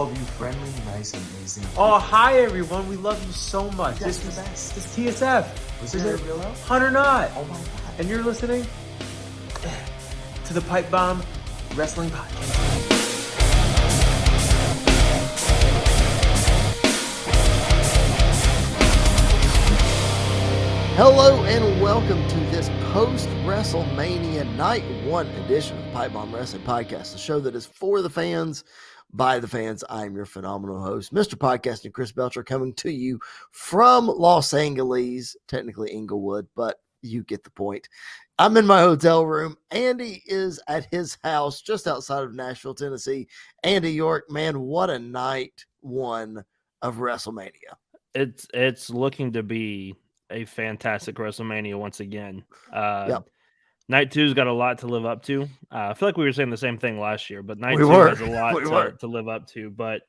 all of you friendly, nice, and amazing. Oh, hi everyone. We love you so much. This is the best. This is TSF. Was it real though? 100 not. Oh my god. And you're listening to the Pipe Bomb Wrestling Podcast. Hello and welcome to this post-WrestleMania Night 1 edition of the Pipe Bomb Wrestling Podcast, the show that is for the fans, by the fans. I am your phenomenal host, Mr. Podcasting Chris Belcher, coming to you from Los Angeles, technically Inglewood, but you get the point. I'm in my hotel room. Andy is at his house just outside of Nashville, Tennessee. Andy York, man, what a night one of WrestleMania. It's looking to be a fantastic WrestleMania once again. Night 2's got a lot to live up to. I feel like we were saying the same thing last year, but Night 2 has a lot to live up to. But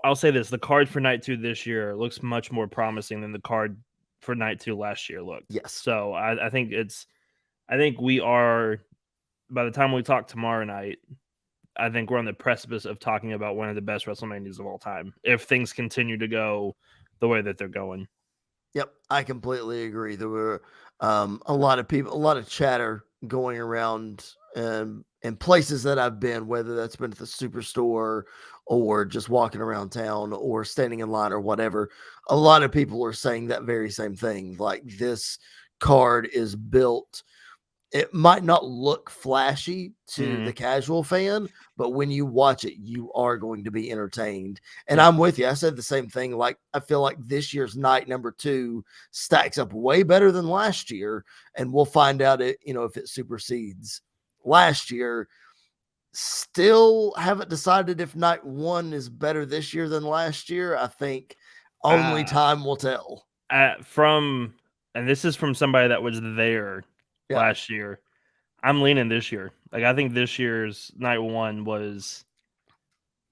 I'll say this: the card for Night 2 this year looks much more promising than the card for Night 2 last year looked. Yes. So I think we are, by the time we talk tomorrow night, I think we're on the precipice of talking about one of the best WrestleManias of all time if things continue to go the way that they're going. Yep, I completely agree. There were a lot of chatter going around in places that I've been, whether that's been at the Superstore or just walking around town or standing in line or whatever. A lot of people are saying that very same thing. Like, this card is built. It might not look flashy to the casual fan, but when you watch it, you are going to be entertained. And I'm with you. I said the same thing. Like, I feel like this year's night number 2 stacks up way better than last year. And we'll find out if it supersedes last year. Still haven't decided if night 1 is better this year than last year. I think only time will tell. And this is from somebody that was there last year. I'm leaning this year. Like, I think this year's Night 1 was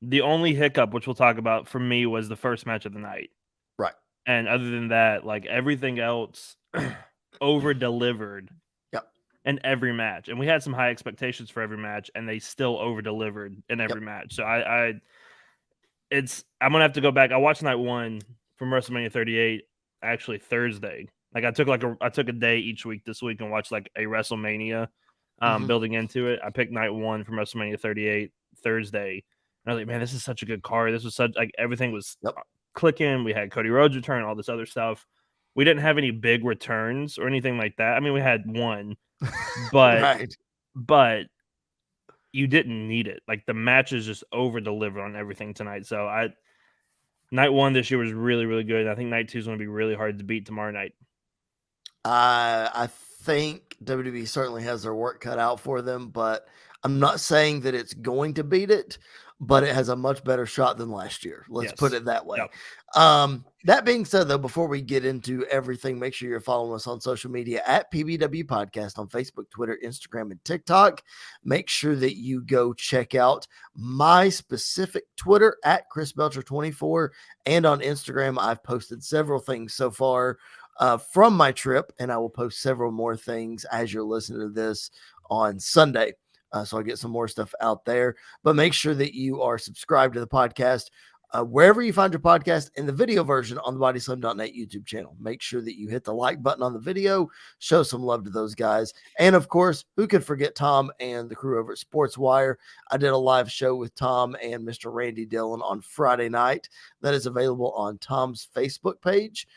the only hiccup, which we'll talk about, for me, was the first match of the night. Right. And other than that, like, everything else over-delivered in every match. And we had some high expectations for every match, and they still over-delivered in every match. So I'm going to have to go back. I watched Night 1 from WrestleMania 38 actually Thursday. Like, I took a day each week this week and watched like a WrestleMania building into it. I picked Night 1 from WrestleMania 38 Thursday. And I was like, man, this is such a good card. This was such, like, everything was clicking. We had Cody Rhodes return, all this other stuff. We didn't have any big returns or anything like that. I mean, we had one, but but you didn't need it. Like, the matches just over delivered on everything tonight. So Night 1 this year was really, really good. I think Night 2 is going to be really hard to beat tomorrow night. I think WWE certainly has their work cut out for them, but I'm not saying that it's going to beat it, but it has a much better shot than last year. Let's put it that way. Yep. That being said, though, before we get into everything, make sure you're following us on social media at PBW Podcast on Facebook, Twitter, Instagram, and TikTok. Make sure that you go check out my specific Twitter at Chris Belcher 24, and on Instagram, I've posted several things so far from my trip, and I will post several more things as you're listening to this on Sunday. So I'll get some more stuff out there, but make sure that you are subscribed to the podcast wherever you find your podcast, and the video version on the bodyslam.net YouTube channel. Make sure that you hit the like button on the video, show some love to those guys. And of course, who could forget Tom and the crew over at Sports Wire? I did a live show with Tom and Mr. Randy Dillon on Friday night. That is available on Tom's Facebook page.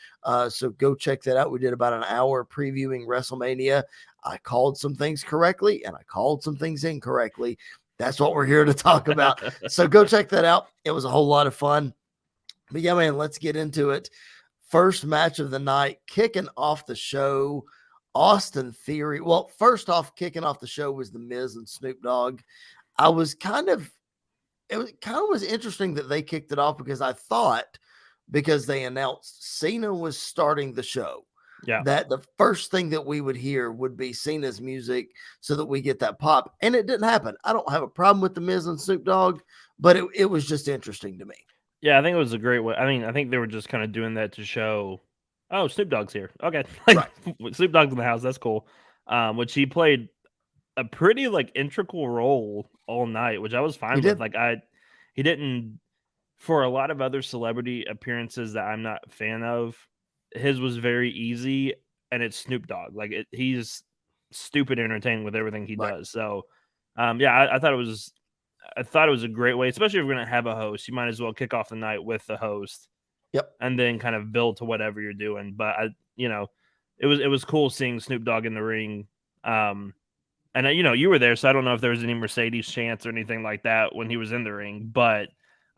So go check that out. We did about an hour previewing WrestleMania. I called some things correctly and I called some things incorrectly. That's what we're here to talk about. So go check that out. It was a whole lot of fun. But yeah, man, let's get into it. First match of the night, kicking off the show, Austin Theory. Well, first off, kicking off the show was the Miz and Snoop Dogg. It was kind of interesting that they kicked it off, because I thought, because they announced Cena was starting the show, that the first thing that we would hear would be Cena's music so that we get that pop. And it didn't happen. I don't have a problem with the Miz and Snoop Dogg, but it was just interesting to me. Yeah, I think it was a great way. I mean, I think they were just kind of doing that to show, oh, Snoop Dogg's here. Okay. Snoop Dogg's in the house. That's cool. Which he played a pretty, like, integral role all night, which I was fine with. Like, he didn't. For a lot of other celebrity appearances that I'm not a fan of, his was very easy, and it's Snoop Dogg. Like he's stupid entertaining with everything he Right. does. So, yeah, I thought it was a great way, especially if you're going to have a host. You might as well kick off the night with the host, Yep. and then kind of build to whatever you're doing. But it was cool seeing Snoop Dogg in the ring. And you were there, so I don't know if there was any Mercedes chants or anything like that when he was in the ring, but.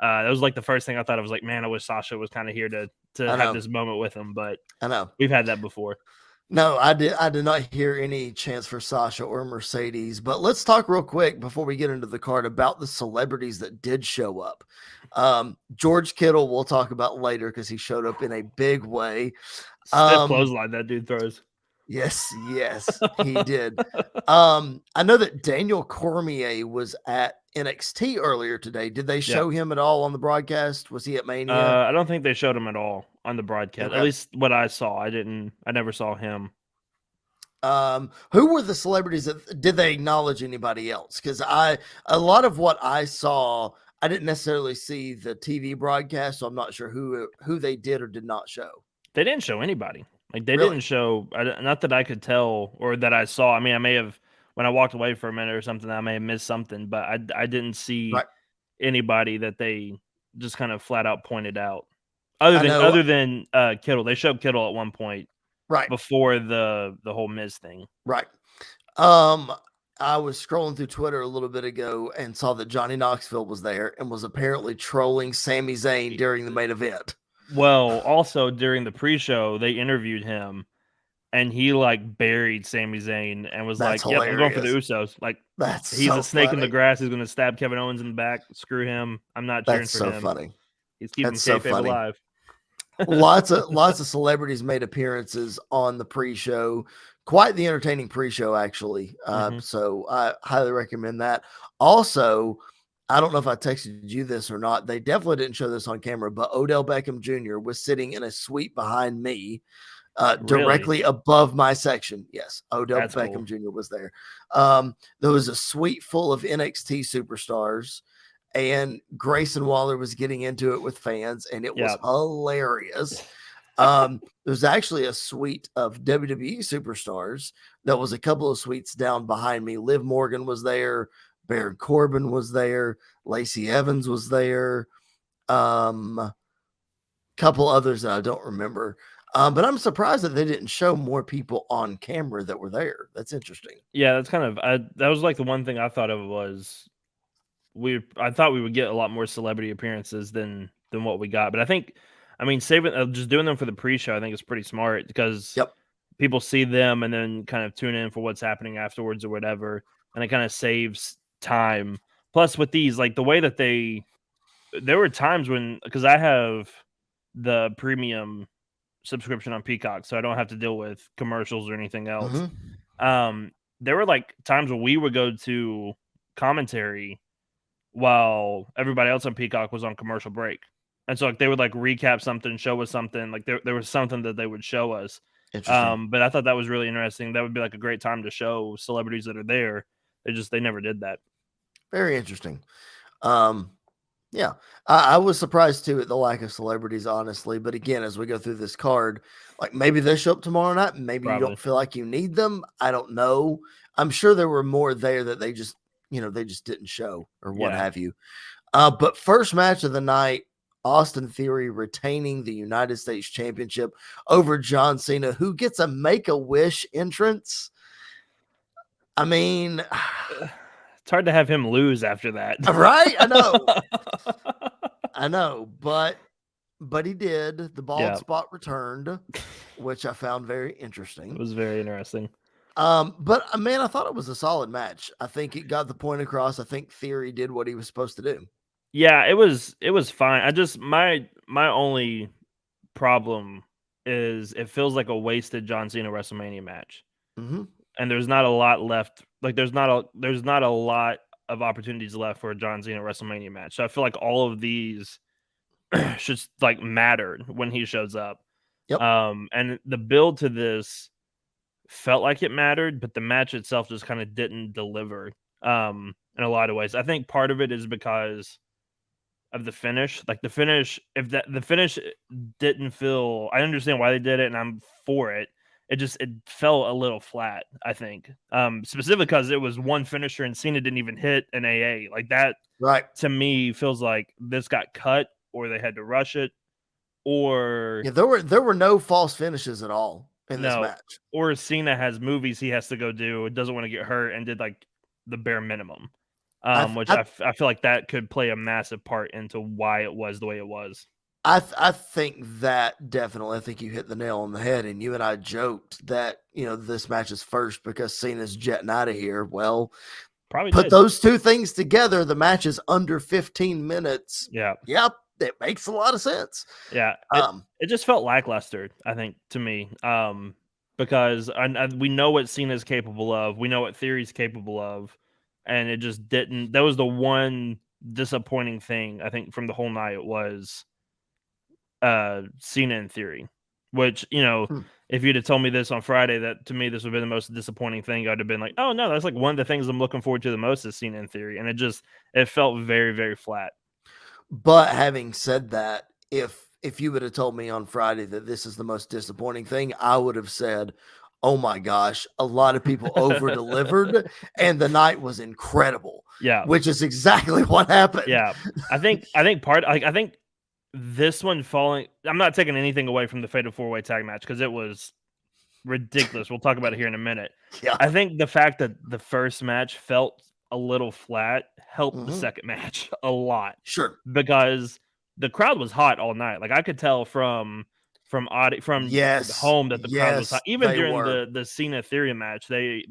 That was like the first thing I thought. I was like, man, I wish Sasha was kind of here to have this moment with him. But I know we've had that before. No, I did not hear any chance for Sasha or Mercedes. But let's talk real quick before we get into the card about the celebrities that did show up. George Kittle, we'll talk about later because he showed up in a big way. Stiff clothesline that dude throws. Yes, he did. I know that Daniel Cormier was at NXT earlier today. Did they show him at all on the broadcast? Was he at Mania? I don't think they showed him at all on the broadcast. Okay. At least what I saw. I never saw him. Who were the celebrities did they acknowledge anybody else? Because a lot of what I saw, I didn't necessarily see the TV broadcast, so I'm not sure who they did or did not show. They didn't show anybody. Like they didn't show, not that I could tell or that I saw. I mean, I may have, when I walked away for a minute or something, I may have missed something, but I didn't see anybody that they just kind of flat out pointed out. Other than Kittle. They showed Kittle at one point. Right. Before the whole Miz thing. Right. I was scrolling through Twitter a little bit ago and saw that Johnny Knoxville was there and was apparently trolling Sami Zayn during the main event. Well, also during the pre-show, they interviewed him, and he like buried Sami Zayn and was like, "Yep, I'm going for the Usos." Like he's a snake in the grass. He's going to stab Kevin Owens in the back. Screw him. I'm not cheering for him. That's so funny. He's keeping kayfabe alive. lots of celebrities made appearances on the pre-show. Quite the entertaining pre-show, actually. So I highly recommend that. Also, I don't know if I texted you this or not. They definitely didn't show this on camera, but Odell Beckham Jr. was sitting in a suite behind me, directly above my section. Yes, Odell Beckham Jr. was there. There was a suite full of NXT superstars, and Grayson Waller was getting into it with fans, and it was hilarious. There's actually a suite of WWE superstars that was a couple of suites down behind me. Liv Morgan was there. Baron Corbin was there. Lacey Evans was there. Couple others that I don't remember. But I'm surprised that they didn't show more people on camera that were there. That's interesting. Yeah, that's kind of that was like the one thing I thought of was I thought we would get a lot more celebrity appearances than what we got. But I mean, saving just doing them for the pre-show, I think is pretty smart because people see them and then kind of tune in for what's happening afterwards or whatever, and it kind of saves time. Plus, with these, like the way that there were times when, because I have the premium subscription on Peacock, so I don't have to deal with commercials or anything else. There were like times when we would go to commentary while everybody else on Peacock was on commercial break, and so like they would like recap something, show us something, like there was something that they would show us. But I thought that was really interesting. That would be like a great time to show celebrities that are there. They never did that. Very interesting. Yeah, I was surprised too at the lack of celebrities, honestly. But again, as we go through this card, like maybe they show up tomorrow night. Maybe you don't feel like you need them. I don't know. I'm sure there were more there that they just didn't show or what have you. But first match of the night, Austin Theory retaining the United States Championship over John Cena, who gets a Make-A-Wish entrance. I mean, it's hard to have him lose after that. Right? I know, but he did. The bald spot returned, which I found very interesting. It was very interesting. But man, I thought it was a solid match. I think it got the point across. I think Theory did what he was supposed to do. Yeah, it was fine. I just my only problem is it feels like a wasted John Cena WrestleMania match. And there's not a lot left. Like there's not a lot of opportunities left for a John Cena WrestleMania match. So I feel like all of these should like matter when he shows up. And the build to this felt like it mattered, but the match itself just kind of didn't deliver in a lot of ways. I think part of it is because of the finish. Like the finish, if the finish didn't feel, I understand why they did it, and I'm for it. It fell a little flat, I think. Specifically because it was one finisher and Cena didn't even hit an AA. Like that, right? To me, feels like this got cut or they had to rush it, or Yeah, there were no false finishes at all in this match. Or Cena has movies he has to go do, doesn't want to get hurt, and did like the bare minimum. Which I feel like that could play a massive part into why it was the way it was. I think that definitely. I think you hit the nail on the head. And you and I joked that this match is first because Cena's jetting out of here. Well, probably put those two things together. The match is under 15 minutes. Yeah. Yep. It makes a lot of sense. Yeah. It just felt lackluster, I think, to me. Because we know what Cena's capable of. We know what Theory's capable of. And it just didn't. That was the one disappointing thing, I think, from the whole night was Cena and Theory. Which, if you'd have told me this on Friday, that to me this would have been the most disappointing thing, I'd have been like, oh no, that's like one of the things I'm looking forward to the most is Cena and Theory. And it felt very, very flat. But having said that, if you would have told me on Friday that this is the most disappointing thing, I would have said, oh my gosh, a lot of people over delivered and the night was incredible. Yeah. Which is exactly what happened. Yeah. I think this one falling, I'm not taking anything away from the Fatal 4-Way tag match because it was ridiculous. We'll talk about it here in a minute. Yeah. I think the fact that the first match felt a little flat helped the second match a lot. Sure. Because the crowd was hot all night. Like I could tell from home that the crowd was hot. Even during the Cena Theory match, there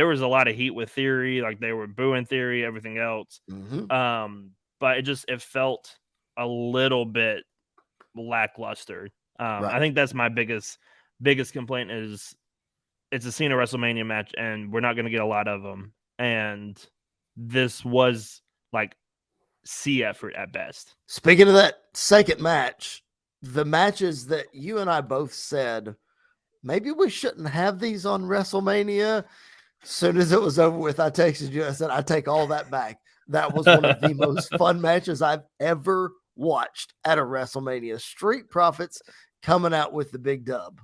was a lot of heat with Theory. Like they were booing Theory, everything else. But it felt a little bit lackluster. Right. I think that's my biggest complaint is it's a Cena WrestleMania match and we're not going to get a lot of them. And this was like C effort at best. Speaking of that second match, the matches that you and I both said, maybe we shouldn't have these on WrestleMania. As soon as it was over with, I texted you. I said, I take all that back. That was one of the most fun matches I've ever watched at a WrestleMania. Street Profits coming out with the big dub.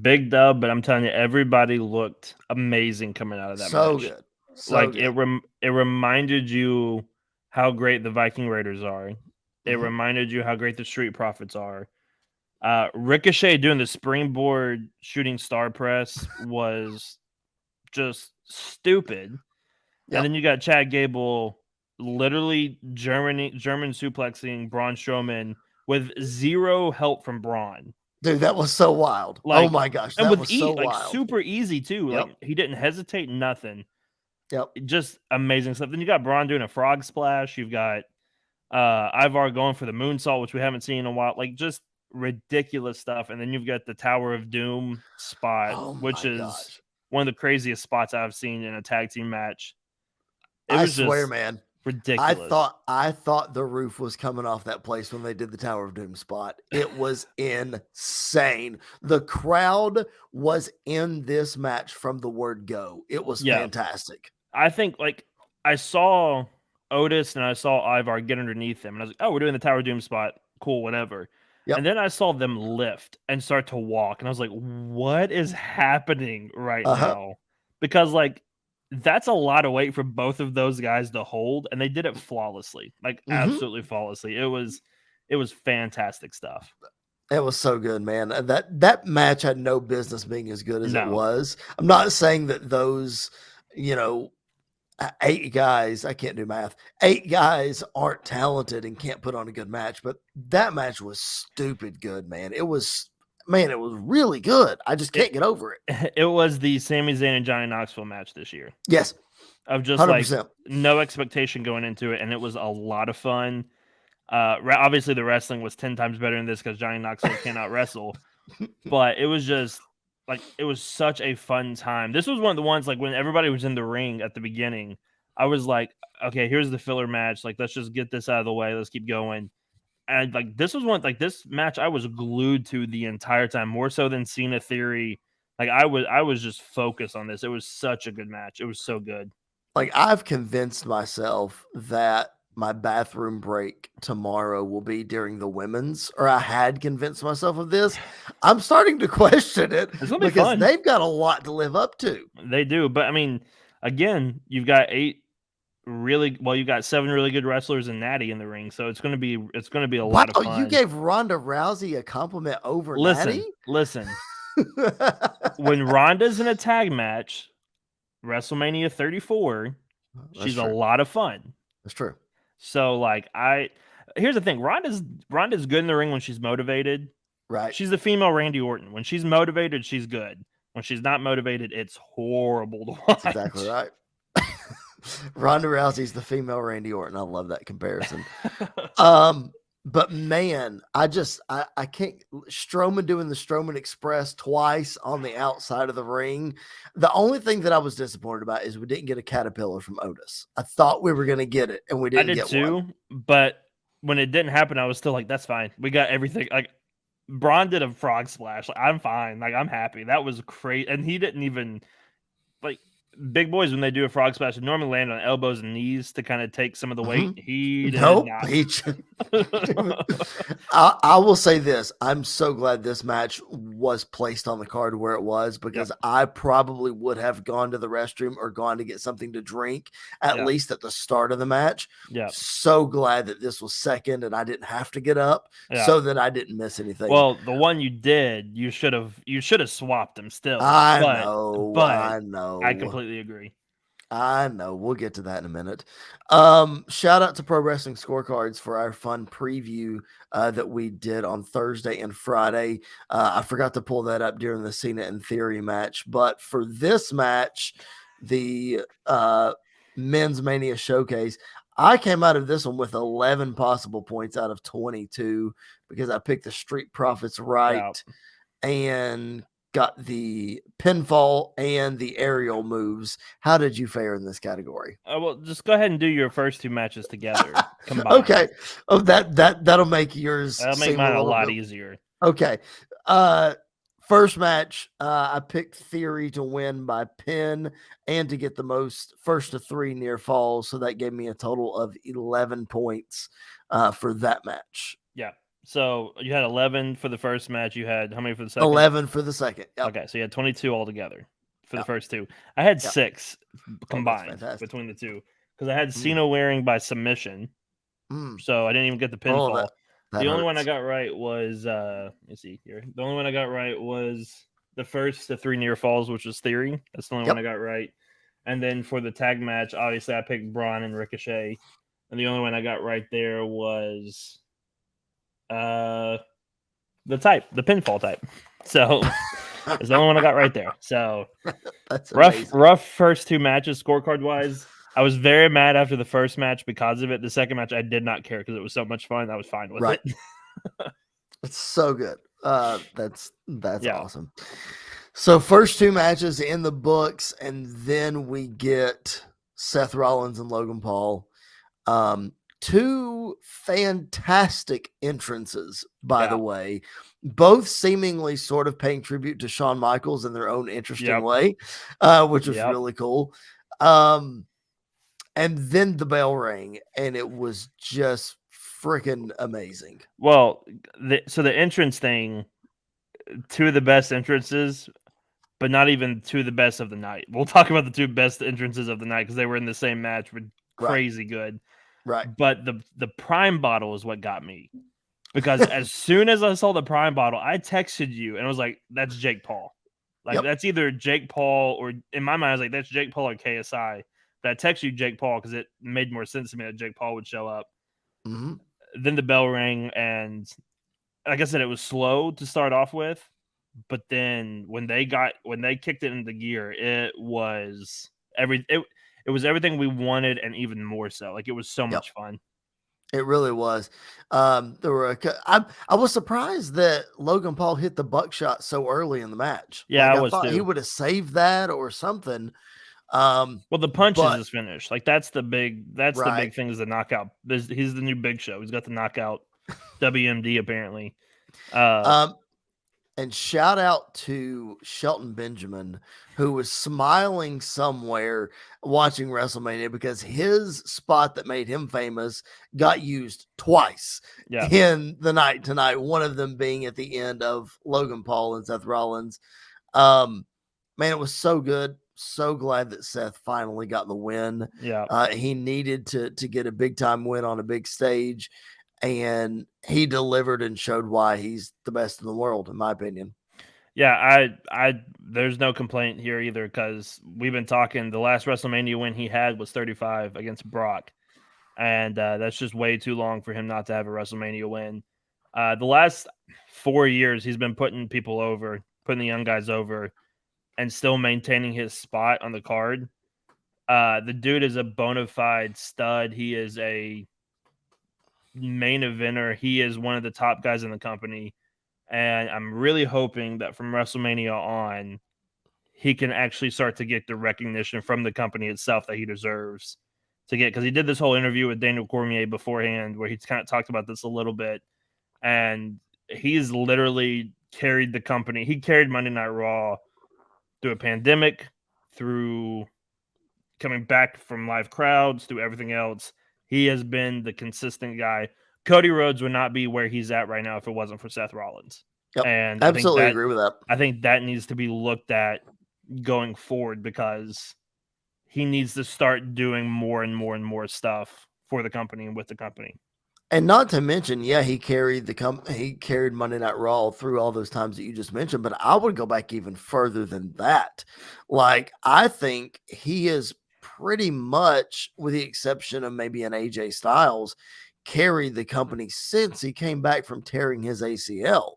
Big dub, but I'm telling you, everybody looked amazing coming out of that match. So good. So good. It reminded you how great the Viking Raiders are. It reminded you how great the Street Profits are. Ricochet doing the springboard shooting star press was just stupid. Yep. And then you got Chad Gable literally German suplexing Braun Strowman with zero help from Braun. Dude, that was so wild. Oh my gosh. That was so wild. Super easy too. Yep. Like he didn't hesitate, nothing. Yep. Just amazing stuff. Then you got Braun doing a frog splash. You've got Ivar going for the moonsault, which we haven't seen in a while. Like just ridiculous stuff. And then you've got the Tower of Doom spot, which is one of the craziest spots I've seen in a tag team match. I swear, man. Ridiculous. I thought the roof was coming off that place when they did the Tower of Doom spot. It was insane. The crowd was in this match from the word go. It was fantastic. I think I saw Otis and I saw Ivar get underneath him and I was like, oh, we're doing the Tower of Doom spot. Cool, whatever. Yep. And then I saw them lift and start to walk. And I was like, what is happening right now? Because that's a lot of weight for both of those guys to hold, and they did it flawlessly, absolutely flawlessly. It was fantastic stuff. It was so good, man. That match had no business being as good as it was. I'm not saying that those, 8 guys, I can't do math, 8 guys aren't talented and can't put on a good match, but that match was stupid good, man. It was really good. I just can't get over it. It was the Sami Zayn and Johnny Knoxville match this year. Yes. Of just 100%. No expectation going into it, and it was a lot of fun. Obviously, the wrestling was 10 times better than this because Johnny Knoxville cannot wrestle. But it was just it was such a fun time. This was one of the ones when everybody was in the ring at the beginning, I was like, okay, here's the filler match. Let's just get this out of the way. Let's keep going. And this was one this match I was glued to the entire time, more so than Cena Theory. I was just focused on this. It was such a good match. It was so good. I've convinced myself that my bathroom break tomorrow will be during the women's, or I had convinced myself of this. I'm starting to question it It's gonna be because fun. they've got a lot to live up to. They do, but I mean, again, you've got you've got 7 really good wrestlers and Natty in the ring, so it's gonna be a lot of fun. You gave Ronda Rousey a compliment over Natty? Listen. When Ronda's in a tag match, WrestleMania 34, she's true. a lot of fun. That's true. So like here's the thing, Ronda's good in the ring when she's motivated. Right. She's the female Randy Orton. When she's motivated, she's good. When she's not motivated, it's horrible to watch. That's exactly right. Ronda Rousey's the female Randy Orton. I love that comparison. But man, I can't. Strowman doing the Strowman Express twice on the outside of the ring. The only thing that I was disappointed about is we didn't get a caterpillar from Otis. I thought we were going to get it, and we didn't. I did too, one. But when it didn't happen, I was still like, "That's fine. We got everything." Like Braun did a frog splash. Like, I'm fine. Like I'm happy. That was great, and he didn't even like. Big boys, when they do a frog splash, normally land on elbows and knees to kind of take some of the weight. He did not. I will say this. I'm so glad this match was placed on the card where it was, because I probably would have gone to the restroom or gone to get something to drink at least at the start of the match. Yeah. So glad that this was second and I didn't have to get up so that I didn't miss anything. Well, the one you did, you should have swapped them still. I know. I completely agree. I know. We'll get to that in a minute. Shout out to Pro Wrestling Scorecards for our fun preview that we did on Thursday and Friday. I forgot to pull that up during the Cena and Theory match, but for this match, the Men's Mania Showcase, I came out of this one with 11 possible points out of 22 because I picked the Street Profits right and got the pinfall and the aerial moves. How did you fare in this category? Well, just go ahead and do your first two matches together. Combined. Okay. Oh, that'll make yours. That'll make mine a lot easier. Okay. First match, I picked Theory to win by pin and to get the most first to 3 near falls. So that gave me a total of 11 points for that match. Yeah. So you had 11 for the first match. You had how many for the second? 11 for the second. Yep. Okay, so you had 22 altogether for the first two. I had 6 combined between the two because I had Cena wearing by submission. So I didn't even get the pinfall. The only one I got right was let me see here. The only one I got right was the first to 3 near falls, which was Theory. That's the only one I got right. And then for the tag match, obviously I picked Braun and Ricochet. And the only one I got right there was the pinfall type. So it's the only one I got right there. So that's rough first 2 matches scorecard wise. I was very mad after the first match because of it. The second match I did not care because it was so much fun. I was fine with it. It's so good. That's awesome. So first 2 matches in the books, and then we get Seth Rollins and Logan Paul. 2 fantastic entrances, by the way, both seemingly sort of paying tribute to Shawn Michaels in their own interesting way, which was really cool. And then the bell rang, and it was just freaking amazing. Well, so the entrance thing, 2 of the best entrances, but not even 2 of the best of the night. We'll talk about the 2 best entrances of the night because they were in the same match, but crazy good. Right. But the Prime bottle is what got me. Because as soon as I saw the Prime bottle, I texted you and I was like, that's Jake Paul. Like, that's either Jake Paul or, in my mind, I was like, that's Jake Paul or KSI. But I texted you Jake Paul because it made more sense to me that Jake Paul would show up. Mm-hmm. Then the bell rang, and like I said, it was slow to start off with. But then when they kicked it into gear, it was it was everything we wanted and even more so. Like, it was so much fun. It really was. I was surprised that Logan Paul hit the buckshot so early in the match. Yeah, like, I was thought too. He would have saved that or something. Well, the punches is finished. Like, that's the big thing is the knockout. He's the new Big Show. He's got the knockout WMD apparently. And shout out to Shelton Benjamin, who was smiling somewhere watching WrestleMania because his spot that made him famous got used twice in the night tonight. One of them being at the end of Logan Paul and Seth Rollins. Man, it was so good. So glad that Seth finally got the win. Yeah. He needed to get a big time win on a big stage. And he delivered and showed why he's the best in the world, in my opinion. Yeah, I there's no complaint here either because we've been talking. The last WrestleMania win he had was 35 against Brock, and that's just way too long for him not to have a WrestleMania win. The last 4 years, he's been putting people over, putting the young guys over, and still maintaining his spot on the card. The dude is a bona fide stud. He is a main eventer. He is one of the top guys in the company. And I'm really hoping that from WrestleMania on, he can actually start to get the recognition from the company itself that he deserves to get. Because he did this whole interview with Daniel Cormier beforehand where he kind of talked about this a little bit. And he's literally carried the company. He carried Monday Night Raw through a pandemic, through coming back from live crowds, through everything else. He has been the consistent guy. Cody Rhodes would not be where he's at right now if it wasn't for Seth Rollins. Yep, and absolutely agree with that. I think that needs to be looked at going forward because he needs to start doing more and more and more stuff for the company and with the company. And not to mention, yeah, he carried he carried Monday Night Raw through all those times that you just mentioned, but I would go back even further than that. Like, I think he is pretty much, with the exception of maybe an AJ Styles, carried the company since he came back from tearing his ACL.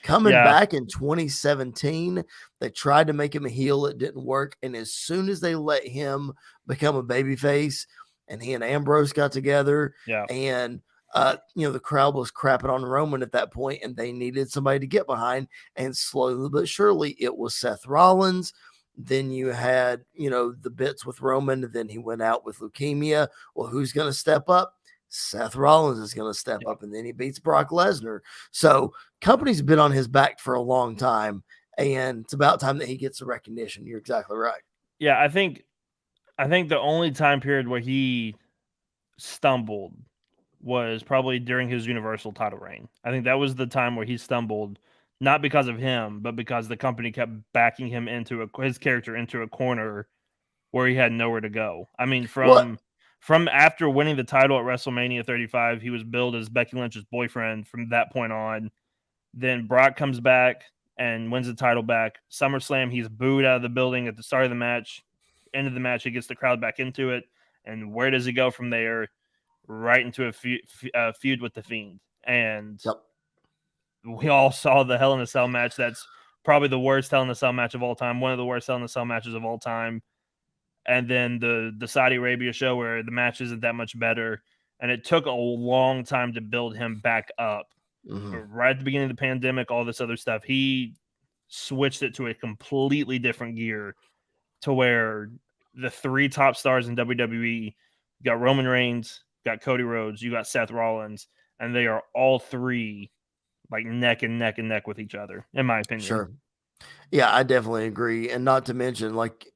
Coming back in 2017, they tried to make him a heel. It didn't work. And as soon as they let him become a babyface and he and Ambrose got together and the crowd was crapping on Roman at that point and they needed somebody to get behind, and slowly but surely it was Seth Rollins. Then you had, the bits with Roman. Then he went out with leukemia. Well, who's going to step up? Seth Rollins is going to step up, and then he beats Brock Lesnar. So company's been on his back for a long time, and it's about time that he gets the recognition. You're exactly right. Yeah, I think the only time period where he stumbled was probably during his Universal title reign. I think that was the time where he stumbled, not because of him, but because the company kept backing him into his character into a corner where he had nowhere to go. I mean, from after winning the title at WrestleMania 35, he was billed as Becky Lynch's boyfriend from that point on. Then Brock comes back and wins the title back. SummerSlam, he's booed out of the building at the start of the match. End of the match, he gets the crowd back into it. And where does he go from there? Right into a feud with The Fiend. And we all saw the Hell in a Cell match. That's probably the worst Hell in a Cell match of all time. One of the worst Hell in a Cell matches of all time. And then the Saudi Arabia show where the match isn't that much better. And it took a long time to build him back up. Right at the beginning of the pandemic, all this other stuff, he switched it to a completely different gear to where the three top stars in WWE, you got Roman Reigns, got Cody Rhodes, you got Seth Rollins, and they are all three like neck and neck and neck with each other, in my opinion. Sure. Yeah, I definitely agree. And not to mention, like,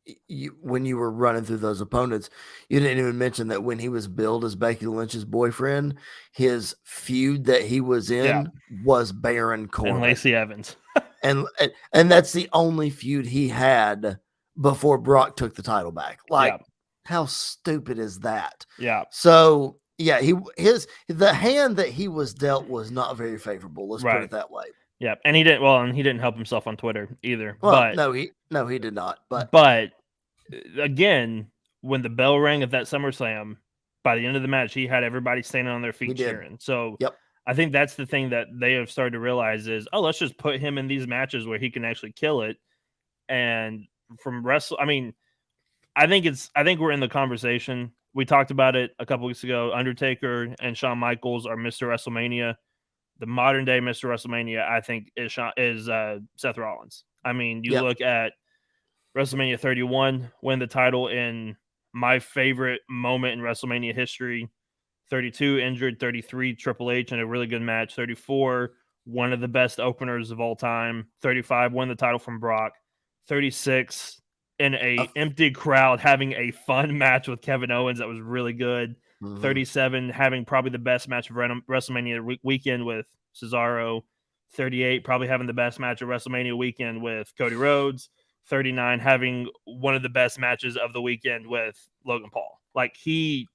when you were running through those opponents, you didn't even mention that when he was billed as Becky Lynch's boyfriend, his feud that he was in was Baron Corbin. And Lacey Evans. and that's the only feud he had before Brock took the title back. Like, how stupid is that? Yeah. So, yeah, the hand that he was dealt was not very favorable. Let's put it that way. Yeah, and he didn't help himself on Twitter either. Well, but no, he did not. But again, when the bell rang at that SummerSlam, by the end of the match, he had everybody standing on their feet cheering. So I think that's the thing that they have started to realize is, let's just put him in these matches where he can actually kill it. And from I mean, I think we're in the conversation. We talked about it a couple weeks ago. Undertaker and Shawn Michaels are Mr. WrestleMania. The modern day Mr. WrestleMania, I think, is Seth Rollins. I mean, you look at WrestleMania 31, win the title in my favorite moment in WrestleMania history. 32 injured, 33 Triple H in a really good match. 34 one of the best openers of all time. 35, won the title from Brock. 36, in a empty crowd, having a fun match with Kevin Owens that was really good. 37, having probably the best match of WrestleMania weekend with Cesaro. 38, probably having the best match of WrestleMania weekend with Cody Rhodes. 39, having one of the best matches of the weekend with Logan Paul. Like, he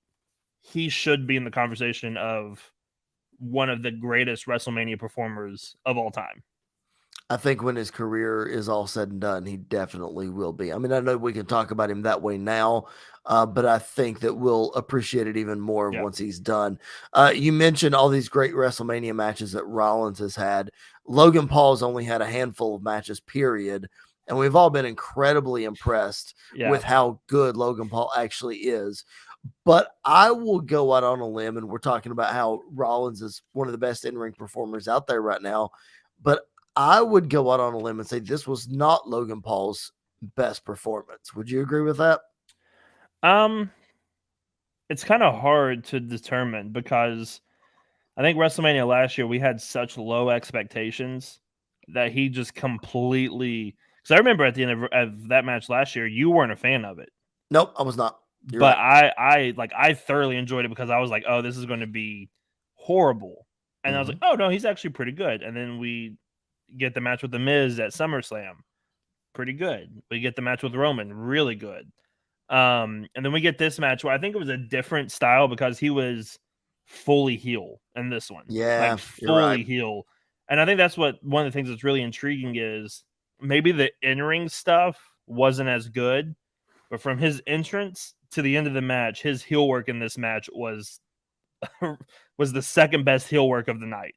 should be in the conversation of one of the greatest WrestleMania performers of all time. I think when his career is all said and done, he definitely will be. I mean, I know we can talk about him that way now, but I think that we'll appreciate it even more once he's done. You mentioned all these great WrestleMania matches that Rollins has had. Logan Paul's only had a handful of matches, period. And we've all been incredibly impressed with how good Logan Paul actually is. But I will go out on a limb, and we're talking about how Rollins is one of the best in-ring performers out there right now. But I would go out on a limb and say this was not Logan Paul's best performance. Would you agree with that? It's kind of hard to determine because I think WrestleMania last year, we had such low expectations that he just completely, because I remember at the end of that match last year, you weren't a fan of it. Nope, I was not. You're right. I thoroughly enjoyed it because I was like, oh, this is going to be horrible. And I was like, oh no, he's actually pretty good. And then we get the match with the Miz at SummerSlam, pretty good. We get the match with Roman, really good. And then we get this match where I think it was a different style because he was fully heel in this one. Yeah, like fully heel. And I think that's one of the things that's really intriguing is maybe the in-ring stuff wasn't as good, but from his entrance to the end of the match, his heel work in this match was the second best heel work of the night.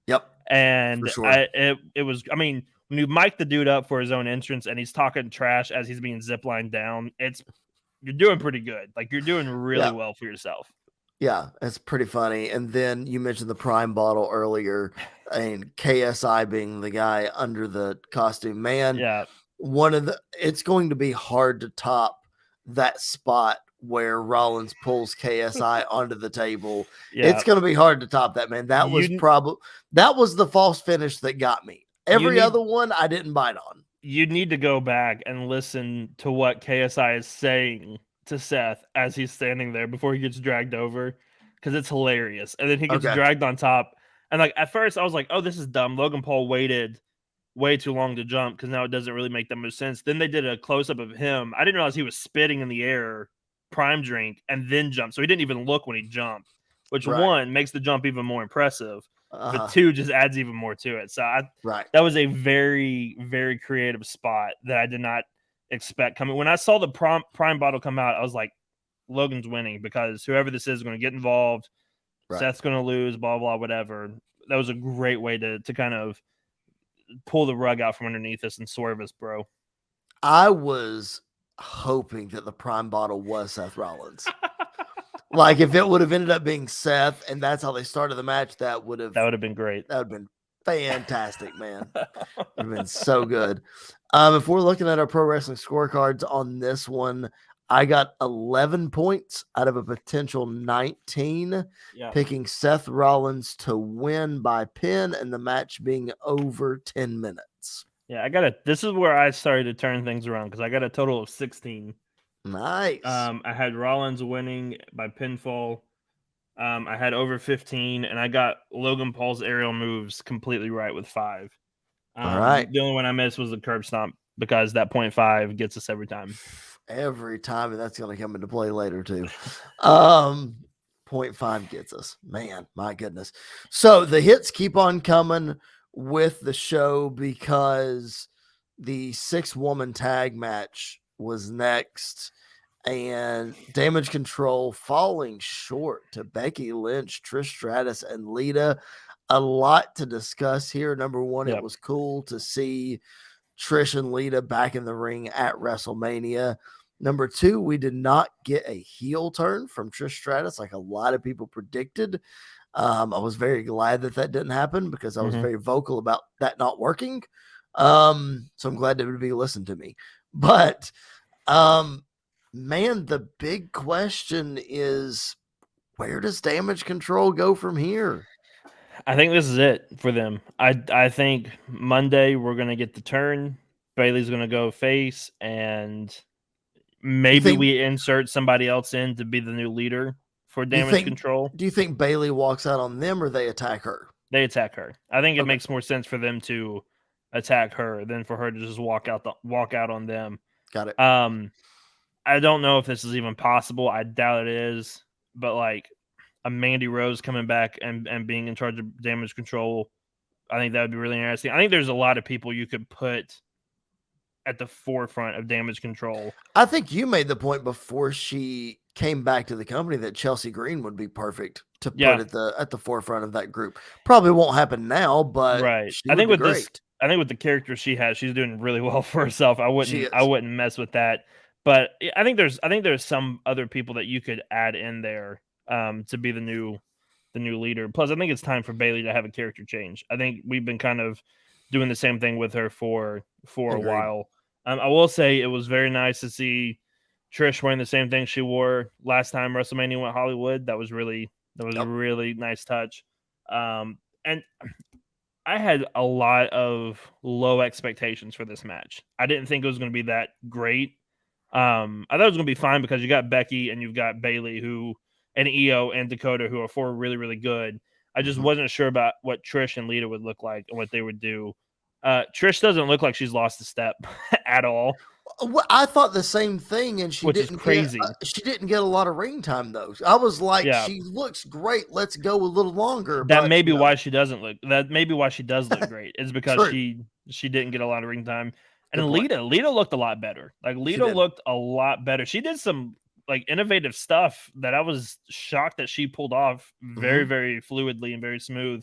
Yep. And sure. it was, I mean, when you mic the dude up for his own entrance and he's talking trash as he's being ziplined down, you're doing pretty good. Like, you're doing really well for yourself. Yeah, it's pretty funny. And then you mentioned the Prime bottle earlier, and KSI being the guy under the costume. Man, it's going to be hard to top that spot where Rollins pulls KSI onto the table. It's going to be hard to top that, man. That was the false finish that got me. Every other one I didn't bite on. You need to go back and listen to what KSI is saying to Seth as he's standing there before he gets dragged over, because it's hilarious. And then he gets dragged on top. And like, at first I was like, oh, this is dumb. Logan Paul waited way too long to jump because now it doesn't really make that much sense. Then they did a close-up of him. I didn't realize he was spitting in the air, Prime drink, and then jumped. So he didn't even look when he jumped, which one makes the jump even more impressive. But two just adds even more to it. So that was a very, very creative spot that I did not expect coming. When I saw the Prime bottle come out, I was like, Logan's winning because whoever this is going to get involved. Seth's going to lose, blah, blah, whatever. That was a great way to kind of pull the rug out from underneath us and swerve us, bro. I was hoping that the Prime bottle was Seth Rollins. Like, if it would have ended up being Seth and that's how they started the match, that would have been great. That would have been fantastic, man. It would have been so good. If we're looking at our pro wrestling scorecards on this one, I got 11 points out of a potential 19, picking Seth Rollins to win by pin and the match being over 10 minutes. Yeah, this is where I started to turn things around because I got a total of 16. Nice. I had Rollins winning by pinfall. I had over 15, and I got Logan Paul's aerial moves completely right with 5. All right. The only one I missed was the curb stomp because that 0.5 gets us every time. Every time, and that's going to come into play later too. 0.5 gets us. Man, my goodness. So the hits keep on coming with the show because the 6-woman tag match was next, and Damage Control falling short to Becky Lynch, Trish Stratus, and Lita. A lot to discuss here. Number one, it was cool to see Trish and Lita back in the ring at WrestleMania. Number two, we did not get a heel turn from Trish Stratus like a lot of people predicted. I was very glad that didn't happen because I was very vocal about that not working. So I'm glad everybody listened to me. But, man, the big question is, where does Damage Control go from here? I think this is it for them. I think Monday we're gonna get the turn. Bailey's gonna go face, and maybe we insert somebody else in to be the new leader for Damage Control. Do you think Bailey walks out on them, or they attack her? They attack her. I think it makes more sense for them to attack her than for her to just walk out on them. Got it. I don't know if this is even possible. I doubt it is, but like a Mandy Rose coming back and being in charge of Damage Control, I think that would be really interesting. I think there's a lot of people you could put at the forefront of Damage Control. I think you made the point before she came back to the company that Chelsea Green would be perfect to put at the forefront of that group. Probably won't happen now, but right. I think with the character she has, she's doing really well for herself. I wouldn't mess with that. But I think there's some other people that you could add in there to be the new leader. Plus, I think it's time for Bailey to have a character change. I think we've been kind of doing the same thing with her for a while. I will say it was very nice to see Trish wearing the same thing she wore last time WrestleMania went Hollywood. That was a really nice touch. And I had a lot of low expectations for this match. I didn't think it was going to be that great. I thought it was going to be fine because you got Becky and you've got Bailey and Io and Dakota who are four really, really good. I just wasn't sure about what Trish and Lita would look like and what they would do. Trish doesn't look like she's lost a step at all. Well, I thought the same thing, and which is crazy. She didn't get a lot of ring time though. I was like, she looks great. Let's go a little longer. That may be why she doesn't look. That may be why she does look great. Is because she didn't get a lot of ring time. And Lita looked a lot better. Like Lita looked a lot better. She did some like innovative stuff that I was shocked that she pulled off very, very fluidly and very smooth.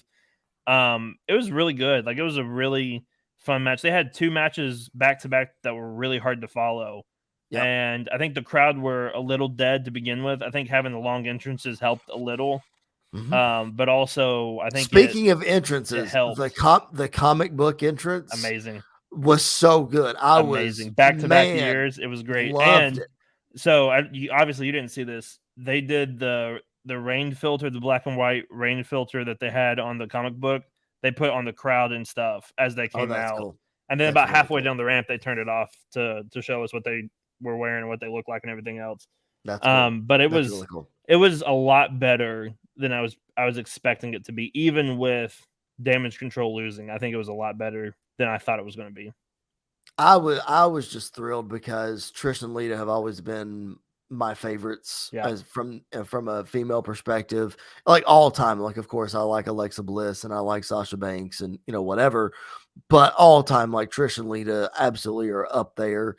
It was really good. Like it was a really fun match. They had two matches back to back that were really hard to follow. Yep. And I think the crowd were a little dead to begin with. I think having the long entrances helped a little. But also I think speaking of entrances, the comic book entrance amazing. Was so good. Amazing. Back to back years. It was great. And so obviously you didn't see this. They did the rain filter, the black and white rain filter that they had on the comic book. They put on the crowd and stuff as they came out. Cool. And then about halfway down the ramp, they turned it off to show us what they were wearing and what they look like and everything else. That's cool. But it was really cool. It was a lot better than I was expecting it to be, even with Damage Control losing. I think it was a lot better than I thought it was going to be. I was just thrilled because Trish and Lita have always been my favorites as from a female perspective, like all time. Like, of course, I like Alexa Bliss and I like Sasha Banks and whatever, but all time, like Trish and Lita absolutely are up there.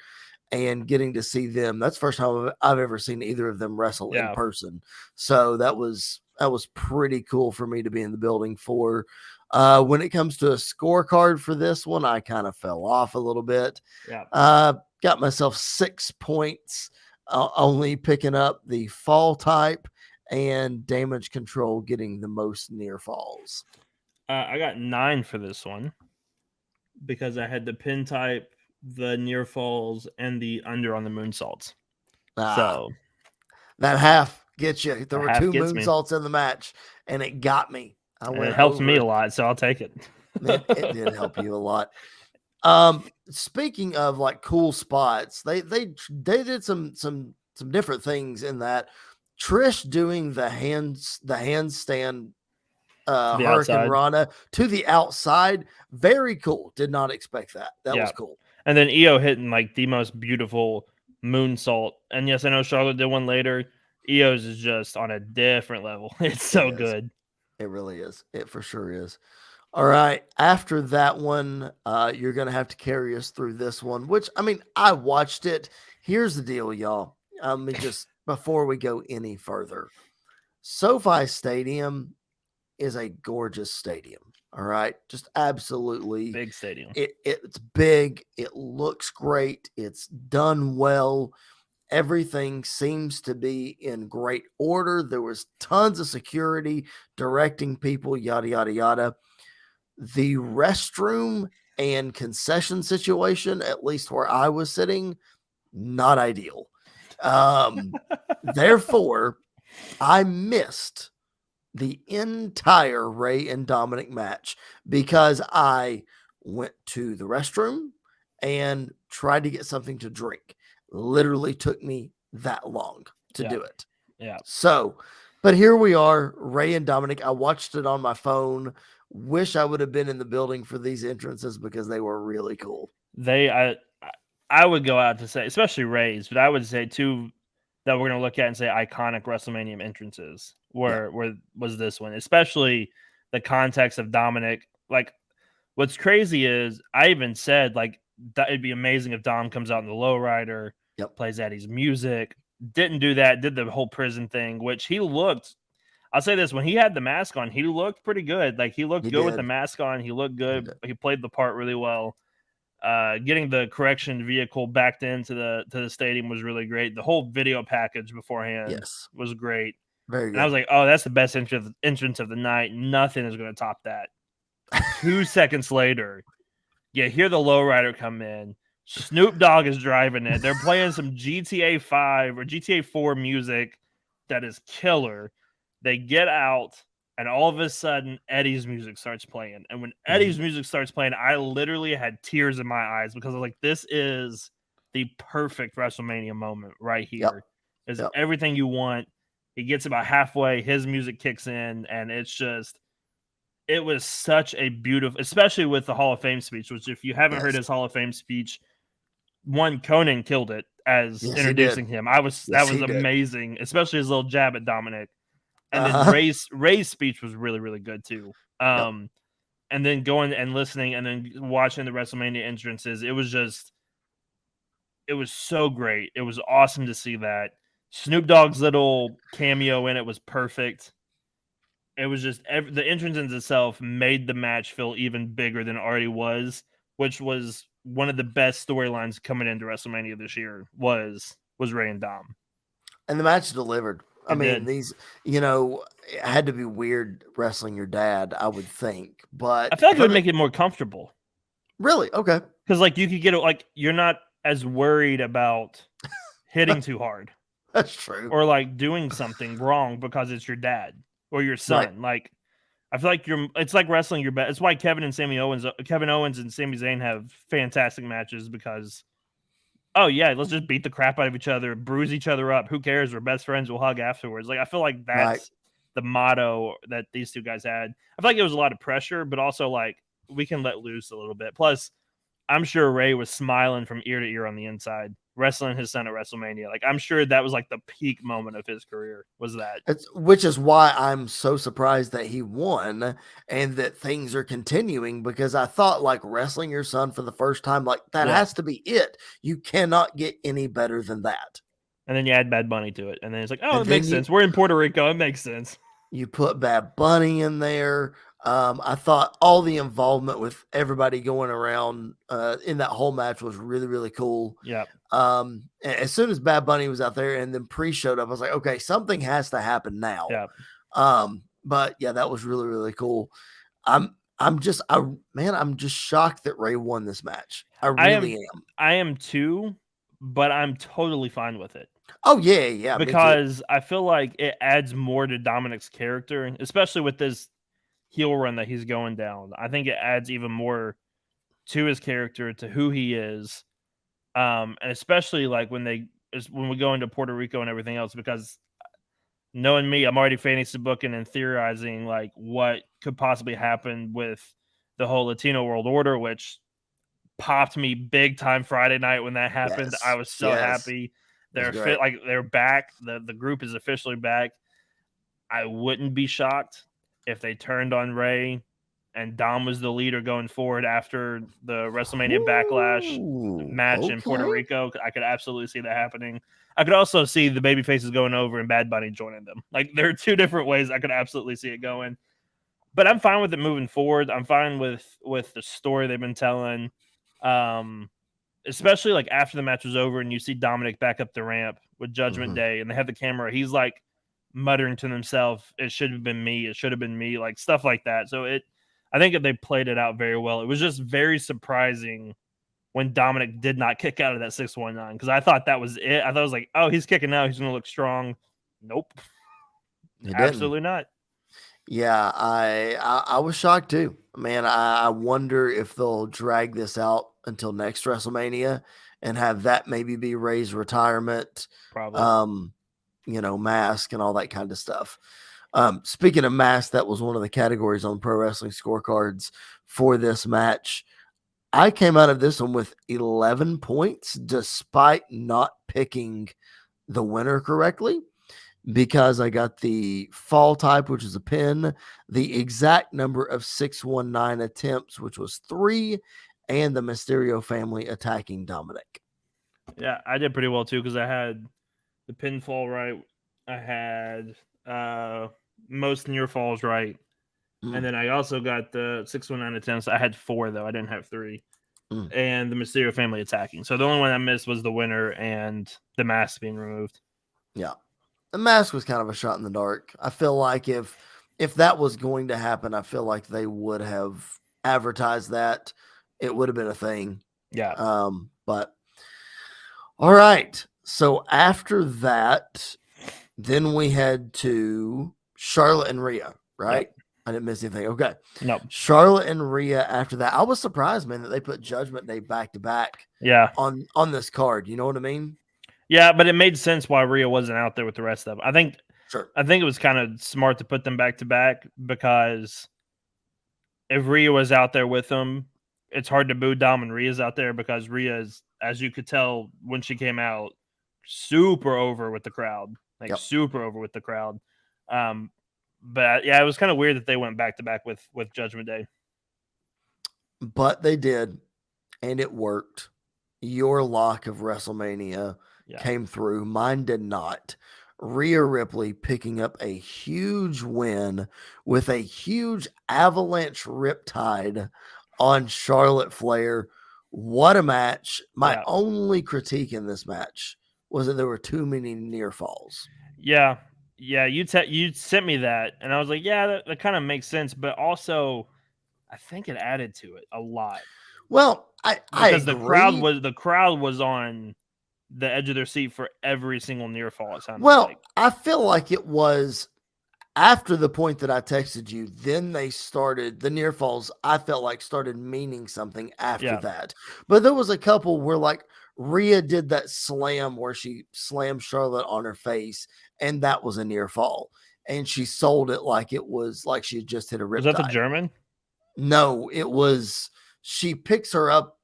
And getting to see them, that's the first time I've ever seen either of them wrestle in person. So that was pretty cool for me to be in the building for. When it comes to a scorecard for this one, I kind of fell off a little bit. Got myself 6 points, only picking up the fall type and Damage Control getting the most near falls. I got 9 for this one because I had the pin type, the near falls, and the under on the moonsaults. So that half gets you. There were 2 moonsaults in the match, and it got me. It helps me a lot, so I'll take it. It did help you a lot. Speaking of like cool spots, they did some different things in that. Trish doing the handstand Hurricane Rana to the outside, very cool. Did not expect that. That was cool. And then Io hitting like the most beautiful moonsault. And yes, I know Charlotte did one later. Io's is just on a different level. It's so good. It really is. It for sure is. All right. After that one, you're going to have to carry us through this one, which, I mean, I watched it. Here's the deal, y'all. Just before we go any further, SoFi Stadium is a gorgeous stadium. All right. Just absolutely big stadium. It's big. It looks great. It's done well. Everything seems to be in great order. There was tons of security directing people, yada, yada, yada. The restroom and concession situation, at least where I was sitting, not ideal. Therefore, I missed the entire Ray and Dominic match because I went to the restroom and tried to get something to drink. Literally took me that long to do it. Yeah. So, but here we are, Ray and Dominic. I watched it on my phone. Wish I would have been in the building for these entrances because they were really cool. I would go out to say, especially Ray's, but I would say two that we're going to look at and say iconic WrestleMania entrances where was this one, especially the context of Dominic. Like, what's crazy is I even said like it'd be amazing if Dom comes out in the lowrider, plays Eddie's music. Didn't do that. Did the whole prison thing, which he looked. I'll say this: when he had the mask on, he looked pretty good. Like he looked good with the mask on. He looked good. He played the part really well. Getting the correction vehicle backed into the stadium was really great. The whole video package beforehand was great. Very good. And I was like, oh, that's the best entrance of the night. Nothing is going to top that. 2 seconds later, you hear the lowrider come in. Snoop Dogg is driving it. They're playing some GTA 5 or GTA 4 music that is killer. They get out, and all of a sudden, Eddie's music starts playing. And when Eddie's music starts playing, I literally had tears in my eyes because I was like, this is the perfect WrestleMania moment right here. It's everything you want. He gets about halfway, his music kicks in, and it's just, it was such a beautiful, especially with the Hall of Fame speech, which if you haven't heard his Hall of Fame speech, Conan killed it as introducing him. That was amazing, especially his little jab at Dominic. And then Ray's speech was really, really good too. And then going and listening and then watching the WrestleMania entrances, it was so great. It was awesome to see that. Snoop Dogg's little cameo in it was perfect. It was just the entrance in itself made the match feel even bigger than it already was, which was one of the best storylines coming into WrestleMania this year was Ray and Dom. And the match delivered. I mean, these, it had to be weird wrestling your dad, I would think. But I feel like it would make it more comfortable. Really? Okay. Because, like, you could get it, like, you're not as worried about hitting too hard. That's true. Or, like, doing something wrong because it's your dad or your son. Right. Like, I feel like it's like wrestling your best. It's why Kevin Owens and Sami Zayn have fantastic matches because, oh, yeah, let's just beat the crap out of each other, bruise each other up. Who cares? We're best friends. We'll hug afterwards. Like, I feel like that's the motto that these two guys had. I feel like it was a lot of pressure, but also, like, we can let loose a little bit. Plus, I'm sure Ray was smiling from ear to ear on the inside, wrestling his son at WrestleMania. Like, I'm sure that was like the peak moment of his career was that. Which is why I'm so surprised that he won and that things are continuing, because I thought, like, wrestling your son for the first time, like, that has to be it. You cannot get any better than that. And then you add Bad Bunny to it. And then it's like, oh, it makes sense. We're in Puerto Rico. It makes sense. You put Bad Bunny in there. I thought all the involvement with everybody going around in that whole match was really, really cool. Yeah. As soon as Bad Bunny was out there and then Pre showed up, I was like, okay, something has to happen now. Yeah. But yeah, that was really, really cool. I'm just shocked that Ray won this match. I really am. I am too, but I'm totally fine with it. Oh yeah. Because I feel like it adds more to Dominic's character, especially with this heel run that he's going down. I think it adds even more to his character, to who he is, and especially like when we go into Puerto Rico and everything else. Because knowing me, I'm already fantasy booking and theorizing like what could possibly happen with the whole Latino World Order, which popped me big time Friday night when that happened. I was so happy. They're back. The group is officially back. I wouldn't be shocked if they turned on Ray and Dom was the leader going forward after the WrestleMania Backlash match in Puerto Rico. I could absolutely see that happening. I could also see the baby faces going over and Bad Bunny joining them. Like, there are two different ways I could absolutely see it going. But I'm fine with it moving forward. I'm fine with the story they've been telling. Especially like after the match was over and you see Dominic back up the ramp with Judgment Day and they have the camera. He's like muttering to himself, it should have been me. It should have been me. Like stuff like that. So I think that they played it out very well. It was just very surprising when Dominic did not kick out of that 619 because I thought that was it. I thought it was like, oh, he's kicking out. He's going to look strong. Nope. Absolutely not. Yeah, I was shocked too. Man, I wonder if they'll drag this out until next WrestleMania and have that maybe be Ray's retirement, Probably. um, mask and all that kind of stuff. Speaking of mask, that was one of the categories on Pro Wrestling Scorecards for this match. I came out of this one with 11 points despite not picking the winner correctly, because I got the fall type, which is a pin, the exact number of 619 attempts, which was 3, and the Mysterio family attacking Dominic. Yeah, I did pretty well too because I had the pinfall right. I had most near falls right. And then I also got the 619 attempts. I had 4 though. I didn't have 3. And the Mysterio family attacking. So the only one I missed was the winner and the mask being removed. Yeah. The mask was kind of a shot in the dark. I feel like if that was going to happen, I feel like they would have advertised that. It would have been a thing. Yeah. But all right. So after that, then we head to Charlotte and Rhea, right? Yep. I didn't miss anything. Okay. No. Charlotte and Rhea after that. I was surprised, man, that they put Judgment Day back to back. Yeah. On this card. You know what I mean? Yeah, but it made sense why Rhea wasn't out there with the rest of them. I think it was kind of smart to put them back to back because if Rhea was out there with them, it's hard to boo Dom and Rhea's out there because Rhea is, as you could tell when she came out, super over with the crowd. Super over with the crowd. But yeah, it was kind of weird that they went back to back with Judgment Day. But they did, and it worked. Your lock of WrestleMania came through. Mine did not. Rhea Ripley picking up a huge win with a huge avalanche riptide on Charlotte Flair. What a match. My only critique in this match was that there were too many near falls. Yeah. Yeah, you sent me that, and I was like, yeah, that kind of makes sense, but also I think it added to it a lot. Well, I agree. the crowd was on the edge of their seat for every single near fall. It sounded like. I feel like it was after the point that I texted you. Then they started the near falls. I felt like started meaning something after that, but there was a couple where like Rhea did that slam where she slammed Charlotte on her face, and that was a near fall, and she sold it like it was like she had just hit a riptide. Was that the German? No, it was. She picks her up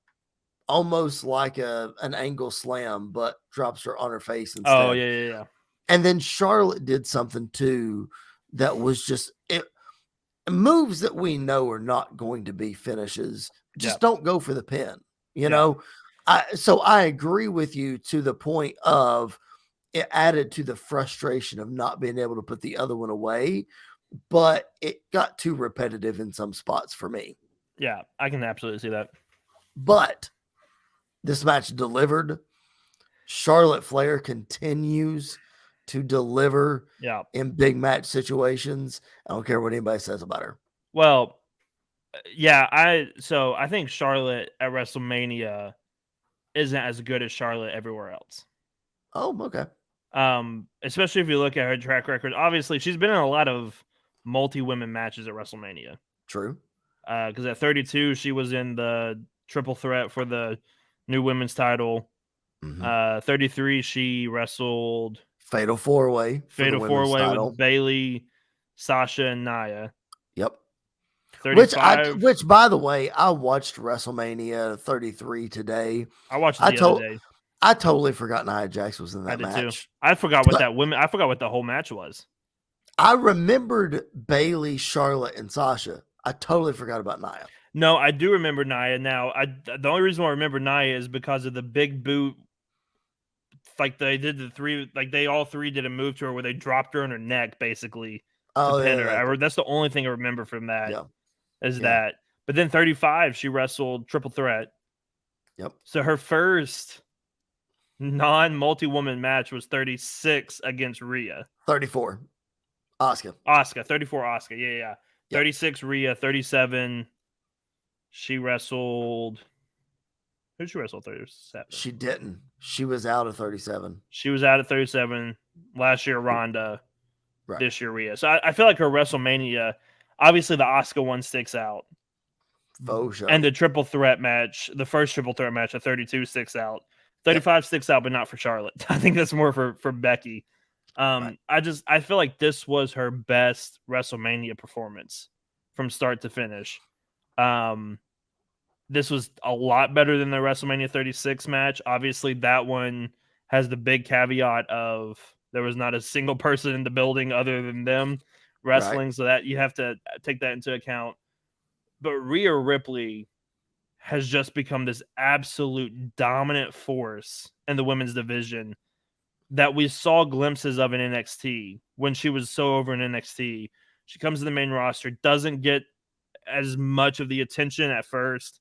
almost like an angle slam, but drops her on her face instead. Oh, yeah. And then Charlotte did something too that was just moves that we know are not going to be finishes. Just don't go for the pin, you know? So I agree with you to the point of it added to the frustration of not being able to put the other one away, but it got too repetitive in some spots for me. Yeah, I can absolutely see that. But this match delivered. Charlotte Flair continues to deliver in big match situations. I don't care what anybody says about her. Well, yeah, I think Charlotte at WrestleMania isn't as good as Charlotte everywhere else. Oh, okay. Especially if you look at her track record. Obviously, she's been in a lot of multi-women matches at WrestleMania. True. Because at 32, she was in the triple threat for the new women's title. 33, she wrestled Fatal 4-Way. Fatal 4-Way with Bayley, Sasha, and Nia. Yep. 35, which, by the way, I watched WrestleMania 33 today. I watched it the other day. I totally forgot Nia Jax was in that match. Too. I forgot what I forgot what the whole match was. I remembered Bayley, Charlotte, and Sasha. I totally forgot about Nia. No, I do remember Nia. Now, the only reason why I remember Nia is because of the big boot. Like they did they all three did a move to her where they dropped her on her neck, basically, to pin her. That's the only thing I remember from that. That. But then 35, she wrestled triple threat. Yep. So her first non-multi-woman match was 36 against Rhea. 34. Asuka. 34 Asuka. Yeah. 36 Rhea, 37. She wrestled. Who did she wrestle 37? She didn't. She was out of 37. She was out at 37 last year. Ronda. this year, Rhea. So I feel like her WrestleMania, obviously the Asuka one sticks out. Faux show. And the triple threat match, the first triple threat match at 32 sticks out. 35 sticks out, but not for Charlotte. I think that's more for Becky. I feel like this was her best WrestleMania performance from start to finish. This was a lot better than the WrestleMania 36 match. Obviously, that one has the big caveat of there was not a single person in the building other than them wrestling, so that you have to take that into account. But Rhea Ripley has just become this absolute dominant force in the women's division that we saw glimpses of in NXT when she was so over in NXT. She comes to the main roster, doesn't get as much of the attention at first.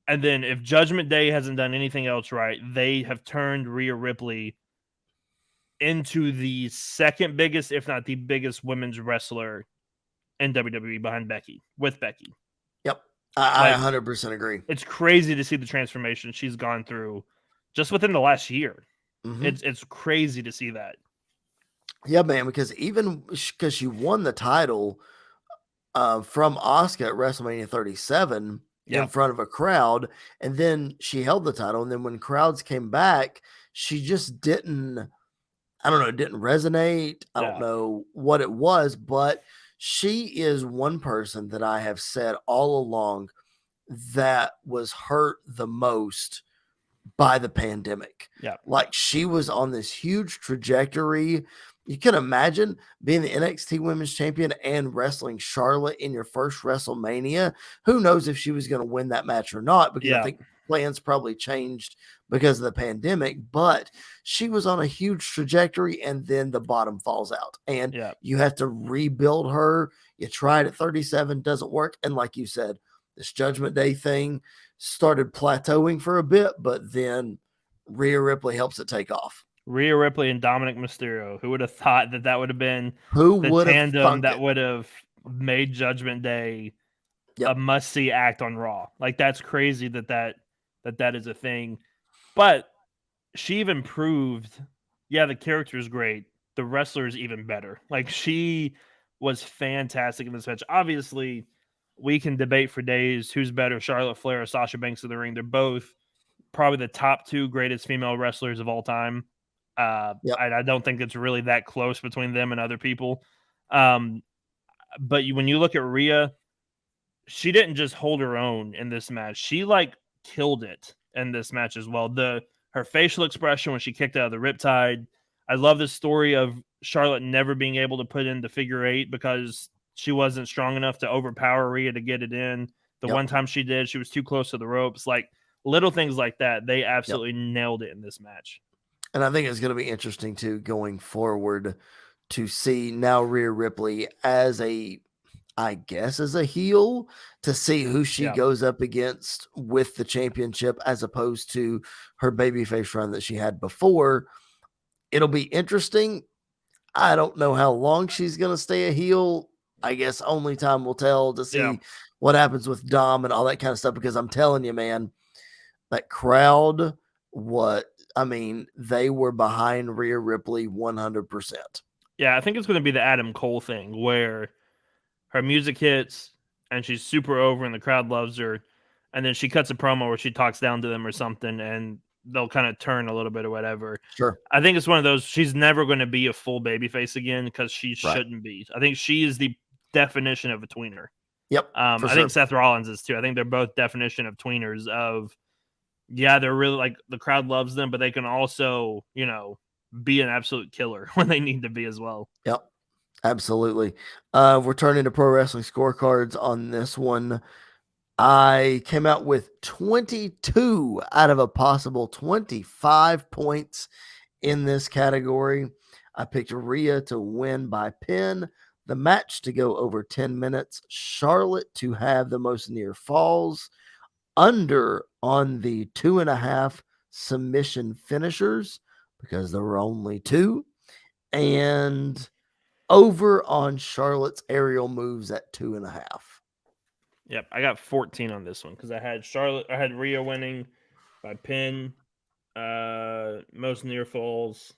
And then if Judgment Day hasn't done anything else right, they have turned Rhea Ripley into the second biggest, if not the biggest women's wrestler in WWE behind Becky, with Becky. Yep. I 100% agree. It's crazy to see the transformation she's gone through just within the last year. Mm-hmm. It's crazy to see that. Yeah, man, because she won the title from Asuka at WrestleMania 37 in front of a crowd, and then she held the title, and then when crowds came back, she just didn't resonate. I don't know what it was, but she is one person that I have said all along that was hurt the most by the pandemic. Yeah. Like, she was on this huge trajectory. You can imagine being the NXT Women's Champion and wrestling Charlotte in your first WrestleMania. Who knows if she was going to win that match or not, because I think plans probably changed because of the pandemic, but she was on a huge trajectory, and then the bottom falls out, and you have to rebuild her. You tried at 37, doesn't work. And like you said, this Judgment Day thing started plateauing for a bit, but then Rhea Ripley helps it take off. Rhea Ripley and Dominic Mysterio. Who would have thought that would have been the tandem that would have made Judgment Day a must-see act on Raw? Like, that's crazy that is a thing. But she even proved, the character is great. The wrestler is even better. Like, she was fantastic in this match. Obviously, we can debate for days who's better, Charlotte Flair or Sasha Banks in the ring. They're both probably the top two greatest female wrestlers of all time. I don't think it's really that close between them and other people. But when you look at Rhea, she didn't just hold her own in this match. She killed it in this match as well. Her facial expression when she kicked out of the Riptide. I love the story of Charlotte never being able to put in the figure eight because she wasn't strong enough to overpower Rhea to get it in. The one time she did, she was too close to the ropes. Like, little things like that, they absolutely nailed it in this match. And I think it's going to be interesting too going forward to see now Rhea Ripley as a heel, to see who she goes up against with the championship as opposed to her babyface run that she had before. It'll be interesting. I don't know how long she's going to stay a heel. I guess only time will tell to see what happens with Dom and all that kind of stuff, because I'm telling you, man, that crowd, they were behind Rhea Ripley 100%. Yeah, I think it's going to be the Adam Cole thing where her music hits and she's super over and the crowd loves her, and then she cuts a promo where she talks down to them or something and they'll kind of turn a little bit or whatever. Sure. I think it's one of those, she's never going to be a full babyface again because she shouldn't be. I think she is the definition of a tweener. Yep. I think Seth Rollins is too. I think they're both definition of tweeners of, they're really the crowd loves them, but they can also, be an absolute killer when they need to be as well. Yep. Absolutely. We're turning to pro wrestling scorecards on this one. I came out with 22 out of a possible 25 points in this category. I picked Rhea to win by pin, the match to go over 10 minutes, Charlotte to have the most near falls, under on the 2.5 submission finishers because there were only 2, and over on Charlotte's aerial moves at 2.5. Yep, I got 14 on this one because I had Rhea winning by pin, most near falls,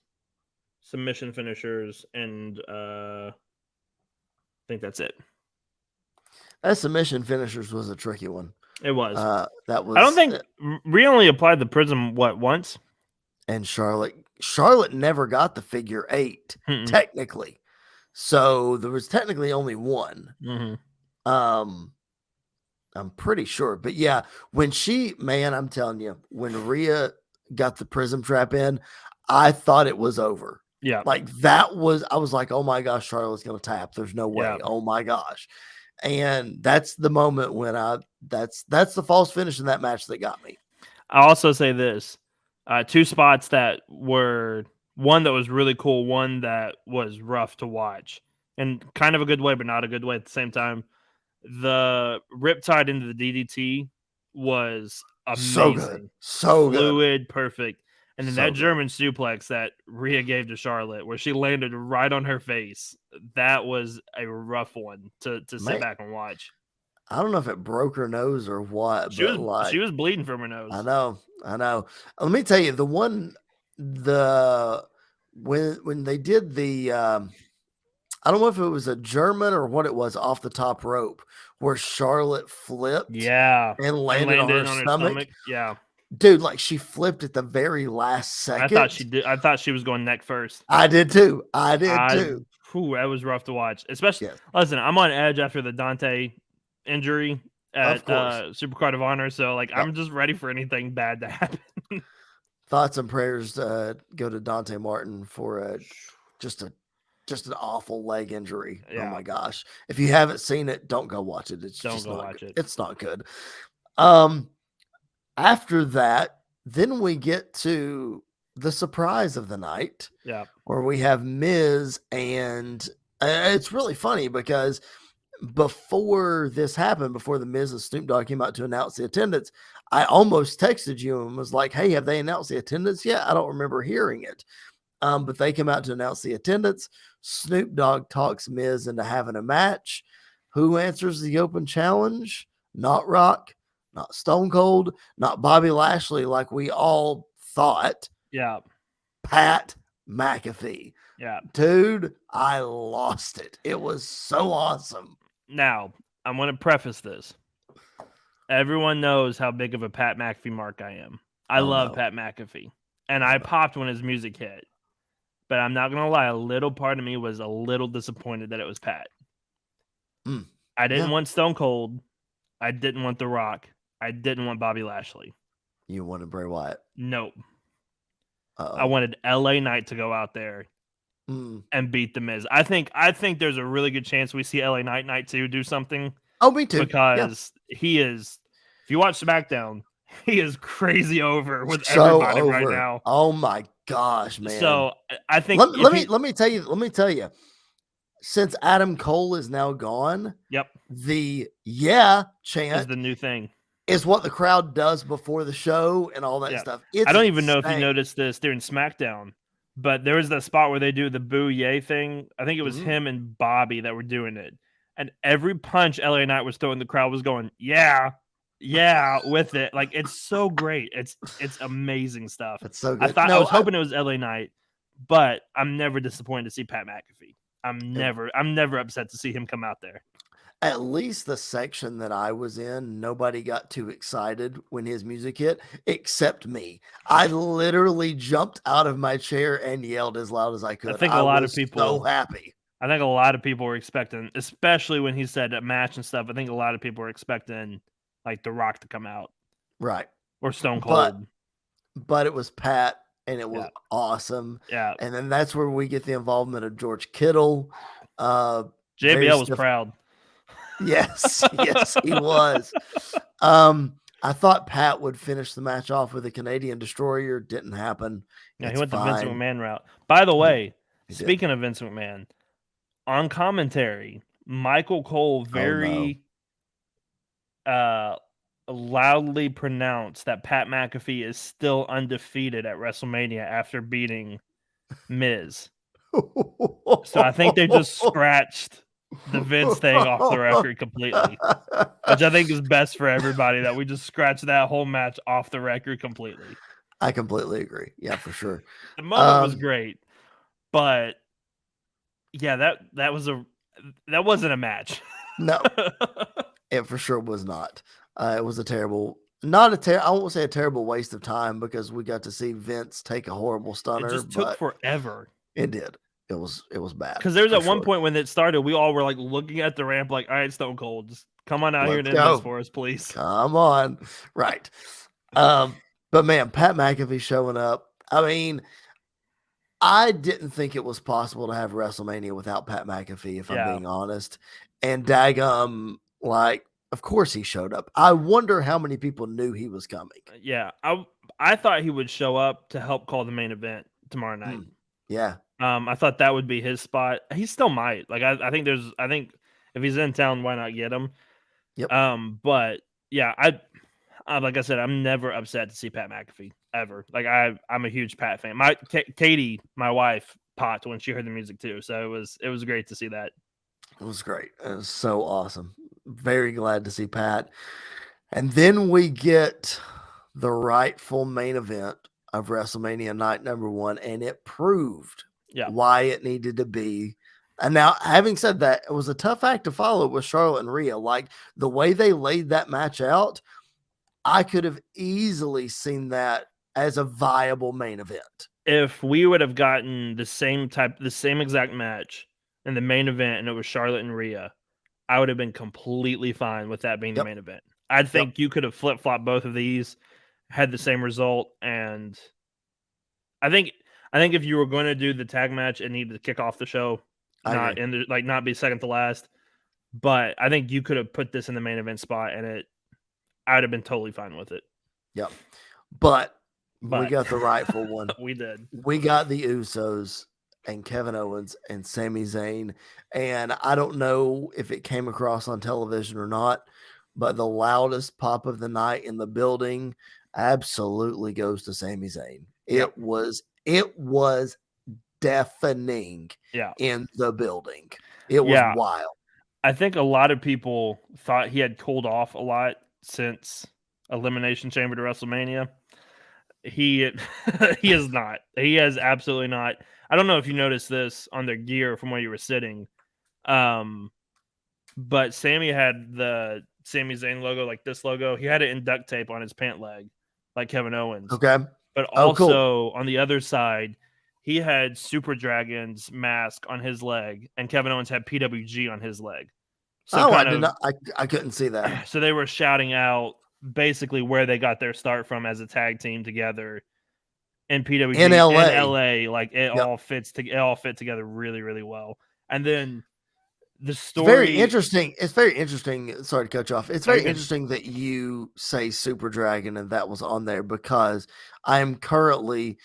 submission finishers, and I think that's it. That submission finishers was a tricky one. It was. That was. I don't think Rhea only applied the prism once. And Charlotte never got the figure 8 technically, so there was technically only one. I'm pretty sure, but yeah, when I'm telling you, when Rhea got the prism trap in, I thought it was over. Yeah, like I was like, oh my gosh, Charlotte's gonna tap. There's no way. Yeah. Oh my gosh. And that's the moment when that's the false finish in that match that got me. I'll also say this. 2 spots that were one that was really cool, one that was rough to watch, and kind of a good way, but not a good way at the same time. The Riptide into the DDT was amazing. So fluid, perfect. And then that German good. Suplex that Rhea gave to Charlotte, where she landed right on her face, that was a rough one to sit back and watch. I don't know if it broke her nose or what. She was bleeding from her nose. I know. Let me tell you, when they did the I don't know if it was a German or what it was off the top rope where Charlotte flipped. Yeah. And landed on her stomach. Yeah. Dude, like she flipped at the very last second. I thought she was going neck first. I did too. Whew, that was rough to watch. Especially, listen, I'm on edge after the Dante injury at Supercard of Honor, so I'm just ready for anything bad to happen. Thoughts and prayers go to Dante Martin for just an awful leg injury. Oh my gosh. If you haven't seen it, don't go watch it. It's not good. After that, then we get to the surprise of the night. Yeah. Where we have Miz, and it's really funny because before this happened, before the Miz and Snoop Dogg came out to announce the attendance, I almost texted you and was like, hey, have they announced the attendance yet? I don't remember hearing it. But they came out to announce the attendance. Snoop Dogg talks Miz into having a match. Who answers the open challenge? Not Rock, not Stone Cold, not Bobby Lashley like we all thought. Yeah. Pat McAfee. Yeah. Dude, I lost it. It was so awesome. Now, I'm going to preface this. Everyone knows how big of a Pat McAfee mark I am. I love Pat McAfee. And I popped when his music hit. But I'm not going to lie, a little part of me was a little disappointed that it was Pat. I didn't want Stone Cold. I didn't want The Rock. I didn't want Bobby Lashley. You wanted Bray Wyatt? Nope. I wanted LA Knight to go out there and beat The Miz. I think there's a really good chance we see LA Knight 2 do something. Oh, me too. Because he is, if you watch SmackDown, he is crazy over with everybody right now. Oh my gosh, man. So I think let me tell you, since Adam Cole is now gone, the chant is the new thing. Is what the crowd does before the show and all that stuff. I don't even know if you noticed this during SmackDown, but there was that spot where they do the boo yay thing. I think it was him and Bobby that were doing it. And every punch LA Knight was throwing, the crowd was going, yeah, with it. Like, it's so great. It's amazing stuff. It's so good. I was hoping it was LA Knight, but I'm never disappointed to see Pat McAfee. I'm never upset to see him come out there. At least the section that I was in, nobody got too excited when his music hit, except me. I literally jumped out of my chair and yelled as loud as I could. I think a lot of people so happy. I think a lot of people were expecting, especially when he said a match and stuff. I think a lot of people were expecting like The Rock to come out, right, or Stone Cold. But it was Pat, and it was awesome. Yeah, and then that's where we get the involvement of George Kittle. JBL was proud. Yes, he was. I thought Pat would finish the match off with a Canadian Destroyer. Didn't happen. Yeah, he went the Vince McMahon route. By the way, speaking of Vince McMahon, on commentary, Michael Cole loudly pronounced that Pat McAfee is still undefeated at WrestleMania after beating Miz. So I think they just scratched the Vince thing off the record completely, which I think is best for everybody, that we just scratch that whole match off the record completely. I completely agree. Yeah, for sure. The moment was great, But yeah, that wasn't a match. No, it for sure was not. It was a terrible, I won't say a terrible waste of time because we got to see Vince take a horrible stunner. It just took but forever. It did. It was bad. Because there was at one point when it started, we all were like looking at the ramp, like, all right, Stone Cold, just come on out here and end this for us, please. Come on. Right. But man, Pat McAfee showing up. I mean, I didn't think it was possible to have WrestleMania without Pat McAfee, if I'm being honest. And daggum, like, of course he showed up. I wonder how many people knew he was coming. Yeah, I thought he would show up to help call the main event tomorrow night. Yeah. I thought that would be his spot. He still might. Like, I think if he's in town, why not get him? Yep. But yeah, I like I said, I'm never upset to see Pat McAfee ever. Like, I'm a huge Pat fan. Katie, my wife, popped when she heard the music too. So it was great to see that. It was great. It was so awesome. Very glad to see Pat. And then we get the rightful main event of WrestleMania night number 1, and it proved why it needed to be. And now, having said that, it was a tough act to follow with Charlotte and Rhea. Like, the way they laid that match out, I could have easily seen that as a viable main event. If we would have gotten the same exact match in the main event and it was Charlotte and Rhea, I would have been completely fine with that being the main event. I think you could have flip-flopped both of these, had the same result, and I think if you were going to do the tag match, it needed to kick off the show, not be second to last. But I think you could have put this in the main event spot, and I would have been totally fine with it. Yep. But we got the rightful one. We did. We got the Usos and Kevin Owens and Sami Zayn. And I don't know if it came across on television or not, but the loudest pop of the night in the building absolutely goes to Sami Zayn. It was deafening in the building. It was wild. I think a lot of people thought he had cooled off a lot since Elimination Chamber to WrestleMania. He is not. He has absolutely not. I don't know if you noticed this on their gear from where you were sitting, but Sami had the Sami Zayn logo, like this logo. He had it in duct tape on his pant leg, like Kevin Owens. Okay. But also on the other side, he had Super Dragon's mask on his leg, and Kevin Owens had PWG on his leg. So I couldn't see that. So they were shouting out basically where they got their start from as a tag team together in PWG in LA. Like it all fit together really, really well. And then the story, very interesting. It's very interesting. Sorry to cut you off. It's very interesting that you say Super Dragon and that was on there, because I am currently,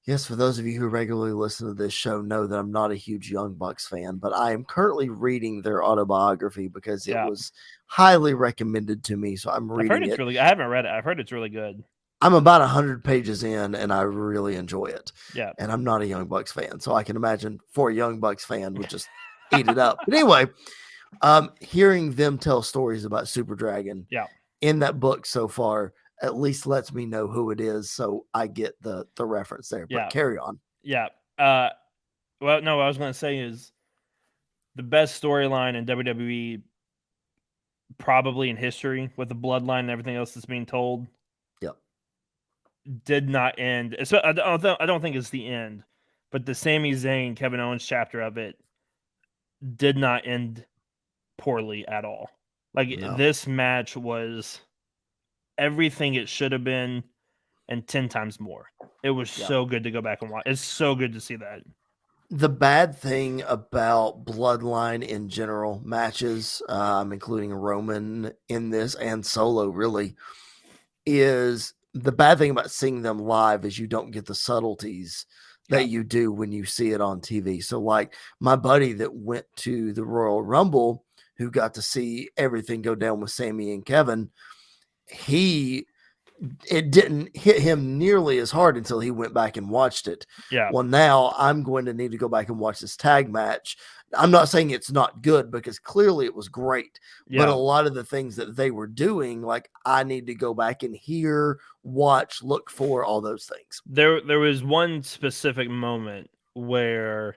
yes, for those of you who regularly listen to this show know that I'm not a huge Young Bucks fan, but I am currently reading their autobiography because it was highly recommended to me. So I'm reading I've heard it's really, I haven't read it. I've heard it's really good. I'm about 100 pages in and I really enjoy it. Yeah. And I'm not a Young Bucks fan, so I can imagine for a Young Bucks fan would just eat it up. But anyway, hearing them tell stories about Super Dragon in that book so far at least lets me know who it is, so I get the reference there. But carry on. Yeah. Well, no, what I was going to say is the best storyline in WWE probably in history, with the bloodline and everything else that's being told. Yep. Did not end. So I don't think it's the end, but the Sami Zayn Kevin Owens chapter of it did not end poorly at all. Like this match was everything it should have been and 10 times more. It was so good to go back and watch. It's so good to see that. The bad thing about Bloodline in general matches, including Roman in this and Solo really, is the bad thing about seeing them live is you don't get the subtleties that you do when you see it on TV. So like my buddy that went to the Royal Rumble, who got to see everything go down with Sami and Kevin, it didn't hit him nearly as hard until he went back and watched it. Yeah. Well, now I'm going to need to go back and watch this tag match. I'm not saying it's not good, because clearly it was great, but a lot of the things that they were doing, like I need to go back and hear, watch, look for all those things. There was one specific moment where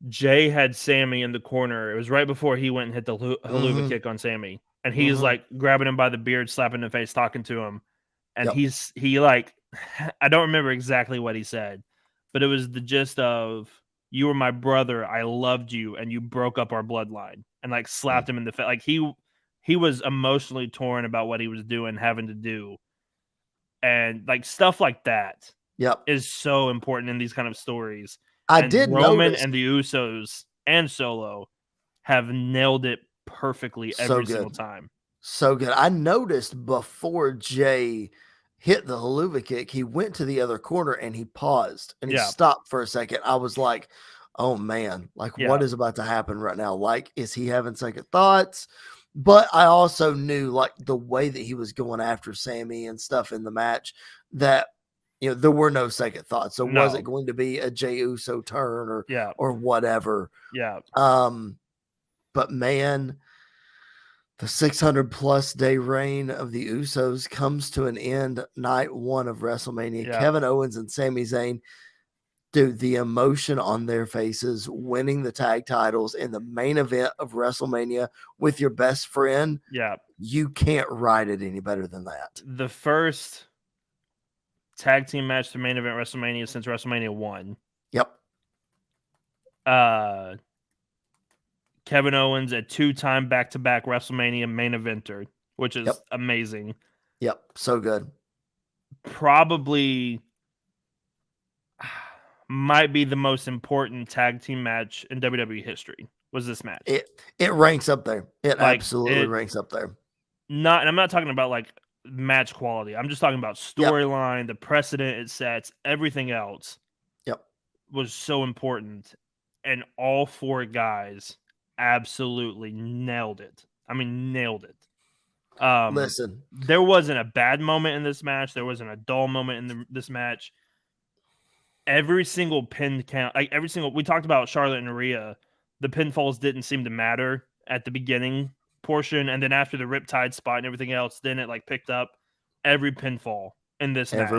Jay had Sammy in the corner. It was right before he went and hit the haluva kick on Sammy. And he's like grabbing him by the beard, slapping him in the face, talking to him. And he like, I don't remember exactly what he said, but it was the gist of, you were my brother, I loved you, and you broke up our bloodline, and like slapped him in the face. Like he was emotionally torn about what he was doing, having to do. And like stuff like that is so important in these kind of stories. Roman notice, and the Usos and Solo have nailed it perfectly every single time. So good. I noticed before Jay hit the haluva kick, he went to the other corner and he paused and he stopped for a second. I was like, oh man, like what is about to happen right now? Like, is he having second thoughts? But I also knew, like, the way that he was going after Sammy and stuff in the match, that, you know, there were no second thoughts. So was it going to be a Jey Uso turn or whatever? Yeah. But man, the 600+ day reign of the Usos comes to an end night 1 of WrestleMania. Yeah. Kevin Owens and Sami Zayn, dude, the emotion on their faces, winning the tag titles in the main event of WrestleMania with your best friend. Yeah. You can't write it any better than that. The first tag team match to main event WrestleMania since WrestleMania 1. Yep. Kevin Owens, a 2-time back-to-back WrestleMania main eventer, which is amazing. Yep. So good. Probably might be the most important tag team match in WWE history was this match. It ranks up there. It absolutely ranks up there. And I'm not talking about like match quality. I'm just talking about storyline, the precedent it sets, everything else. Was so important, and all 4 guys absolutely nailed it. I mean, nailed it. Listen, there wasn't a bad moment in this match. There wasn't a dull moment in this match. Every single pin count, like we talked about Charlotte and Rhea. The pinfalls didn't seem to matter at the beginning portion, and then after the Riptide spot and everything else, then it like picked up. Every pinfall in this match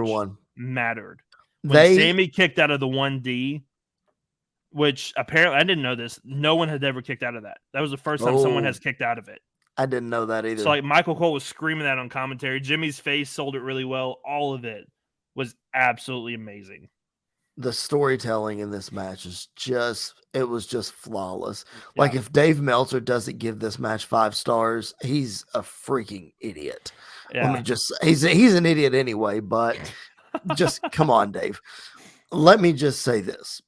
mattered. When Sammy kicked out of the 1D, which apparently I didn't know this, no one had ever kicked out of that. That was the first time someone has kicked out of it. I didn't know that either. So like Michael Cole was screaming that on commentary. Jimmy's face sold it really well. All of it was absolutely amazing. The storytelling in this match is it was just flawless. Yeah. Like if Dave Meltzer doesn't give this match 5 stars, he's a freaking idiot. Yeah. Let me just, he's an idiot anyway, but just come on, Dave. Let me just say this,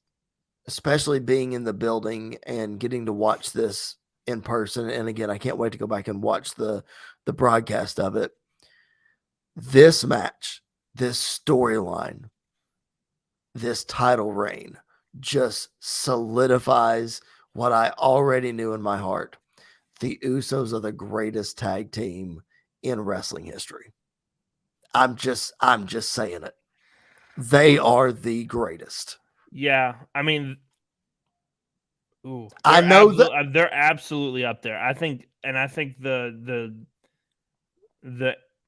especially being in the building and getting to watch this in person. And again, I can't wait to go back and watch the broadcast of it. This match, this storyline, this title reign just solidifies what I already knew in my heart. The Usos are the greatest tag team in wrestling history. I'm just saying it. They are the greatest. Yeah, I mean, I know that they're absolutely up there. I think the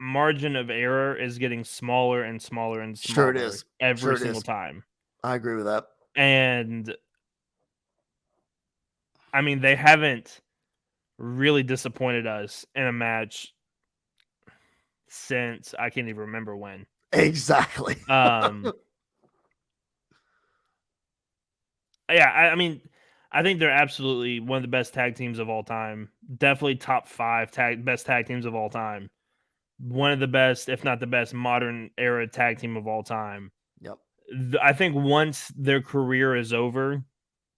margin of error is getting smaller and smaller and smaller. Sure it is. Every single time. I agree with that. And I mean, they haven't really disappointed us in a match since I can't even remember when. Exactly. Yeah, I mean, I think they're absolutely one of the best tag teams of all time. Definitely top 5 best tag teams of all time. One of the best, if not the best, modern era tag team of all time. Yep. I think once their career is over,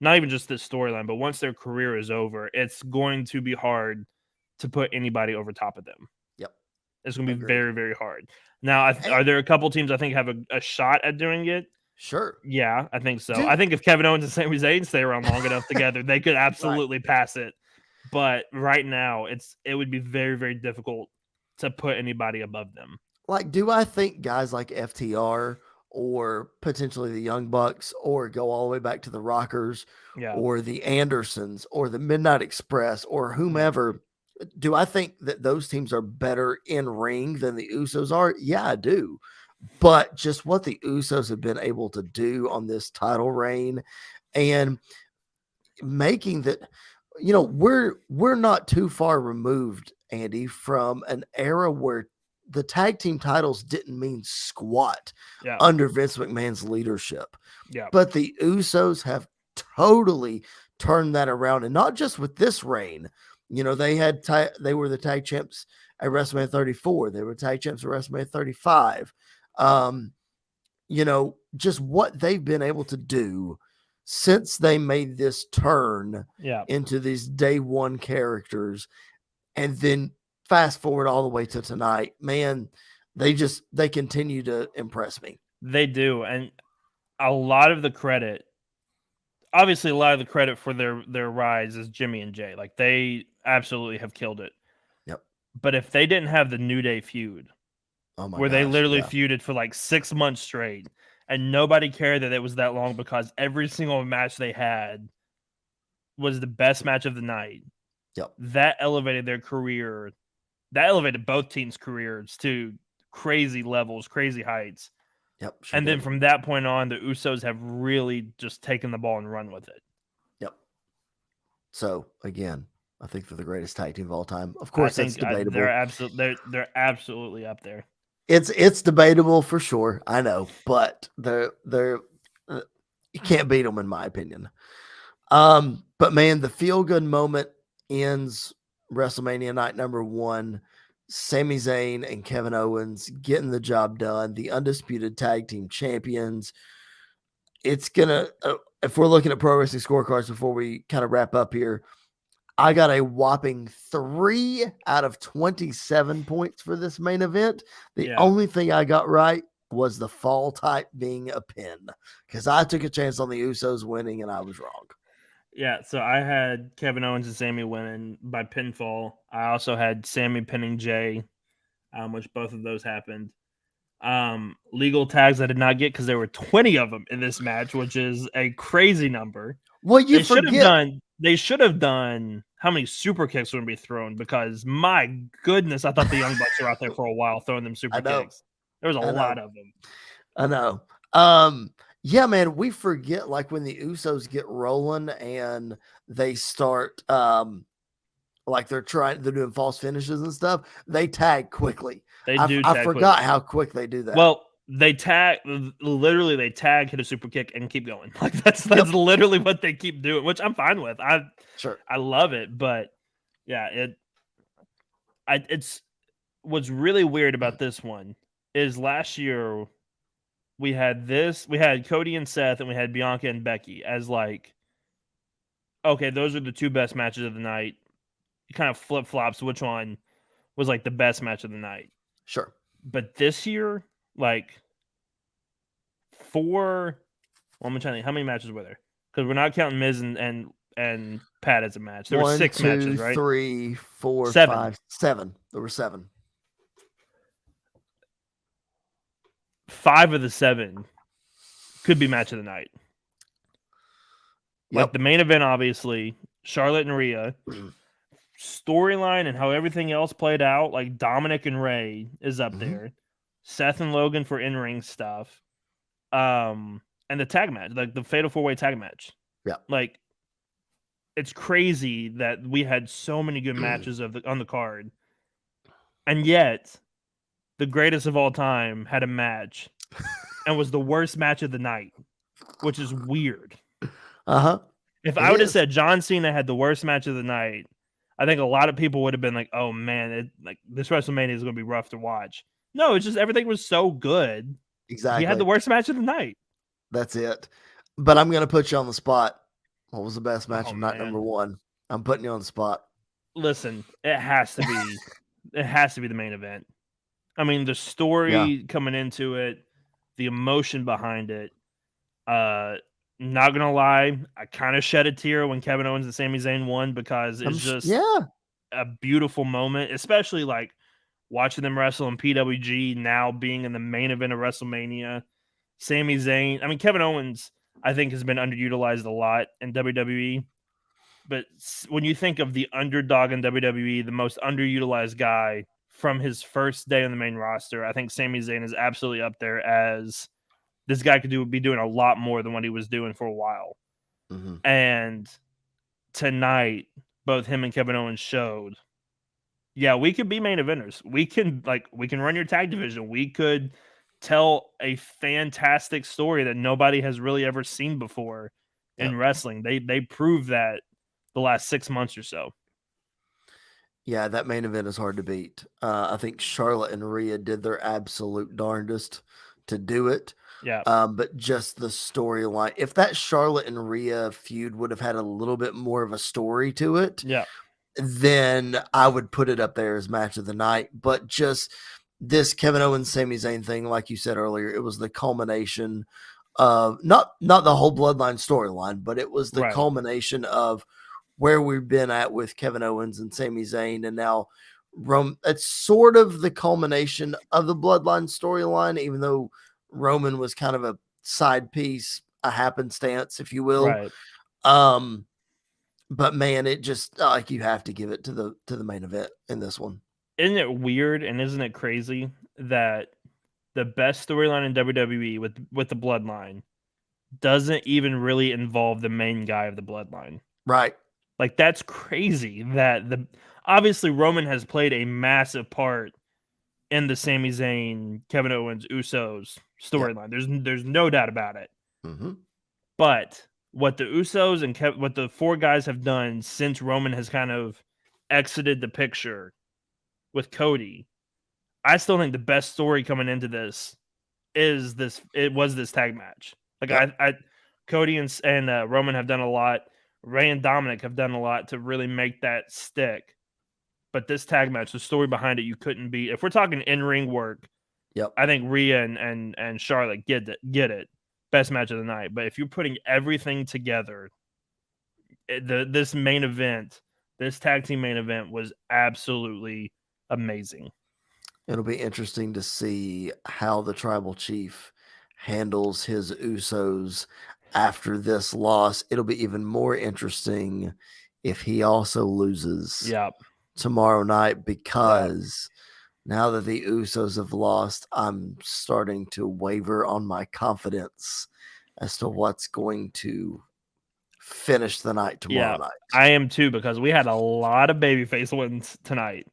not even just this storyline, but once their career is over, it's going to be hard to put anybody over top of them. Yep. It's going to be very, very hard. Now, are there a couple teams I think have a shot at doing it? Sure. Yeah, I think so. Dude. I think if Kevin Owens and Sami Zayn stay around long enough together, they could absolutely pass it. But right now, it would be very, very difficult to put anybody above them. Like, do I think guys like FTR or potentially the Young Bucks or go all the way back to the Rockers or the Andersons or the Midnight Express or whomever, do I think that those teams are better in ring than the Usos are? Yeah, I do. but just what the Usos have been able to do on this title reign and making that, we're not too far removed, Andy, from an era where the tag team titles didn't mean squat under Vince McMahon's leadership. Yeah. But the Usos have totally turned that around, and not just with this reign. They were the tag champs at WrestleMania 34. They were tag champs at WrestleMania 35. Just what they've been able to do since they made this turn into these day one characters, and then fast forward all the way to tonight, man, they continue to impress me. They do. And a lot of the credit for their rise is Jimmy and Jay. Like, they absolutely have killed it. Yep. But if they didn't have the New Day feud, they literally feuded for like 6 months straight, and nobody cared that it was that long because every single match they had was the best match of the night. Yep. That elevated their career. That elevated both teams' careers to crazy levels, crazy heights. Yep. And then from that point on, the Usos have really just taken the ball and run with it. Yep. So again, I think they're the greatest tag team of all time. Of course, that's debatable. They're absolutely up there. It's debatable for sure. I know, but they're you can't beat them in my opinion. But man, the feel good moment ends WrestleMania night number 1. Sami Zayn and Kevin Owens getting the job done, the undisputed tag team champions. It's gonna, if we're looking at pro wrestling scorecards before we kind of wrap up here, I got a whopping 3 out of 27 points for this main event. The only thing I got right was the fall type being a pin, because I took a chance on the Usos winning and I was wrong. Yeah, so I had Kevin Owens and Sami winning by pinfall. I also had Sami pinning Jay, which both of those happened. Legal tags I did not get because there were 20 of them in this match, which is a crazy number. Well, they should have done how many super kicks would be thrown, because my goodness, I thought the Young Bucks were out there for a while throwing them super kicks. There was a lot of them. I know. Yeah, man, we forget, like, when the Usos get rolling and they start, like they're doing false finishes and stuff, they tag quickly. I forgot how quick they do that. Well, they tag, hit a super kick and keep going. Like, that's literally what they keep doing, which I'm fine with. I love it, but yeah, it's what's really weird about this one is last year we had Cody and Seth, and we had Bianca and Becky as like, okay, those are the 2 best matches of the night. You kind of flip-flops which one was like the best match of the night. Sure. But this year, like, I'm trying to think, how many matches were there? Because we're not counting Miz and Pat as a match. There were 6 matches, right? 3, 4, 7. 5, 7. There were 7. 5 of the 7 could be match of the night. Like the main event, obviously, Charlotte and Rhea. Storyline and how everything else played out, like Dominic and Ray is up there. Seth and Logan for in-ring stuff. And the tag match, like the Fatal 4-Way tag match. Yeah. Like, it's crazy that we had so many good matches on the card. And yet, the greatest of all time had a match and was the worst match of the night, which is weird. If I would have said John Cena had the worst match of the night, I think a lot of people would have been like, oh man, this WrestleMania is going to be rough to watch. No, it's just everything was so good. Exactly. He had the worst match of the night. That's it. But I'm going to put you on the spot. What was the best match of night number 1? I'm putting you on the spot. Listen, it has to be the main event. I mean, the story coming into it, the emotion behind it. Not gonna lie, I kind of shed a tear when Kevin Owens and Sami Zayn won, because it's just a beautiful moment, especially like watching them wrestle in PWG, now being in the main event of WrestleMania. Sami Zayn, I mean, Kevin Owens, I think, has been underutilized a lot in WWE, but when you think of the underdog in WWE, the most underutilized guy from his first day on the main roster, I think Sami Zayn is absolutely up there as this guy could be doing a lot more than what he was doing for a while. Mm-hmm. And tonight, both him and Kevin Owens showed, yeah, we could be main eventers. We can run your tag division. We could tell a fantastic story that nobody has really ever seen before in wrestling. They proved that the last 6 months or so. Yeah, that main event is hard to beat. I think Charlotte and Rhea did their absolute darndest to do it. Yeah. But just the storyline, if that Charlotte and Rhea feud would have had a little bit more of a story to it, Yeah, then I would put it up there as match of the night. But just this Kevin Owens, Sami Zayn thing, like you said earlier, it was the culmination of not the whole Bloodline storyline, but it was the culmination of where we've been at with Kevin Owens and Sami Zayn, and now it's sort of the culmination of the Bloodline storyline, even though Roman was kind of a side piece, a happenstance, if you will. right. But man, it just like you have to give it to the main event in this one. Isn't it weird and isn't it crazy that the best storyline in WWE with the Bloodline doesn't even really involve the main guy of the Bloodline? Right. Like, that's crazy that obviously Roman has played a massive part in the Sami Zayn, Kevin Owens, Usos storyline. There's no doubt about it. Mm-hmm. But what the Usos and what the four guys have done since Roman has kind of exited the picture with Cody, I still think the best story coming into this is this. It was this tag match. Like I Cody and Roman have done a lot. Ray and Dominic have done a lot to really make that stick. But this tag match, the story behind it, you couldn't beat. If we're talking in-ring work, I think Rhea and Charlotte get it. Best match of the night. But if you're putting everything together, this main event, this tag team main event was absolutely amazing. It'll be interesting to see how the Tribal Chief handles his Usos after this loss. It'll be even more interesting if he also loses tomorrow night, because now that the Usos have lost, I'm starting to waver on my confidence as to what's going to finish the night tomorrow night. I am too, because we had a lot of babyface wins tonight.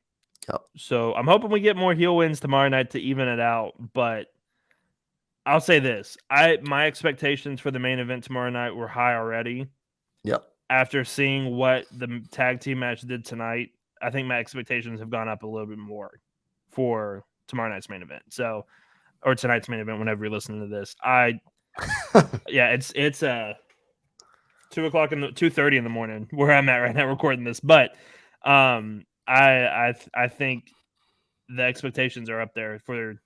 Yep. So I'm hoping we get more heel wins tomorrow night to even it out. But I'll say this. My expectations for the main event tomorrow night were high already. Yep. After seeing what the tag team match did tonight, I think my expectations have gone up a little bit more for tomorrow night's main event. So, or tonight's main event, whenever you're listening to this. It's 2:30 in the morning where I'm at right now recording this. But I think the expectations are up there for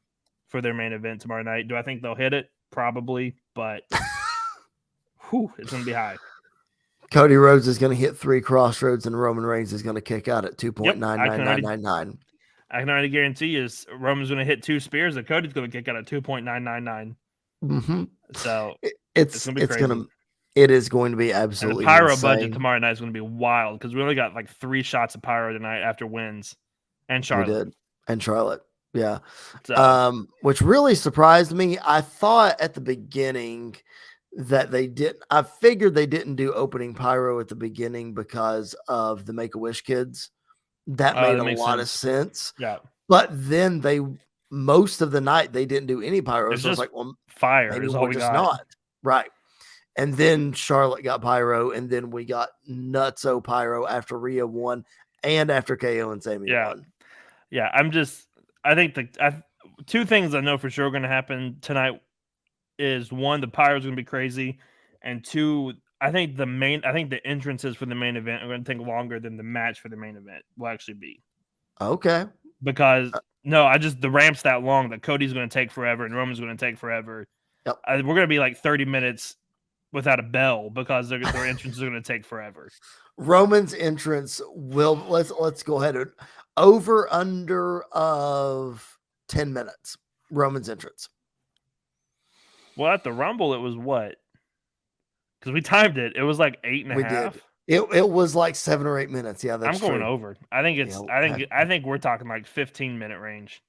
their main event tomorrow night. Do I think they'll hit it? Probably, but it's going to be high. Cody Rhodes is going to hit 3 crossroads, and Roman Reigns is going to kick out at 2.99999. I can already guarantee you Roman's going to hit 2 spears, and Cody's going to kick out at 2.999. Mm-hmm. So it's going to be crazy. It is going to be absolutely and the pyro insane. Budget tomorrow night is going to be wild, because we only got like 3 shots of pyro tonight after wins, and Charlotte. We did, and Charlotte. Yeah. So, which really surprised me. I thought at the beginning that they didn't. I figured they didn't do opening pyro at the beginning because of the Make-A-Wish kids. That made a lot of sense. Yeah. But then most of the night they didn't do any pyro. So I was like, well, fire. Maybe we're just not. Right. And then Charlotte got pyro, and then we got nutso pyro after Rhea won and after KO and Sami won. Yeah. I think 2 things I know for sure are going to happen tonight is 1, the pyro is going to be crazy, and 2, I think the entrances for the main event are going to take longer than the match for the main event will actually be. Okay. Because the ramp's that long that Cody's going to take forever and Roman's going to take forever. Yep. We're going to be like 30 minutes without a bell because their entrance is going to take forever. Roman's entrance let's go ahead and over under of 10 minutes. Roman's entrance. Well, at the Rumble, it was what? Because we timed it. It was like 8.5. It was like 7 or 8 minutes. Yeah, that's I'm going true. over. I think it's. Yeah, I think we're talking like 15-minute range.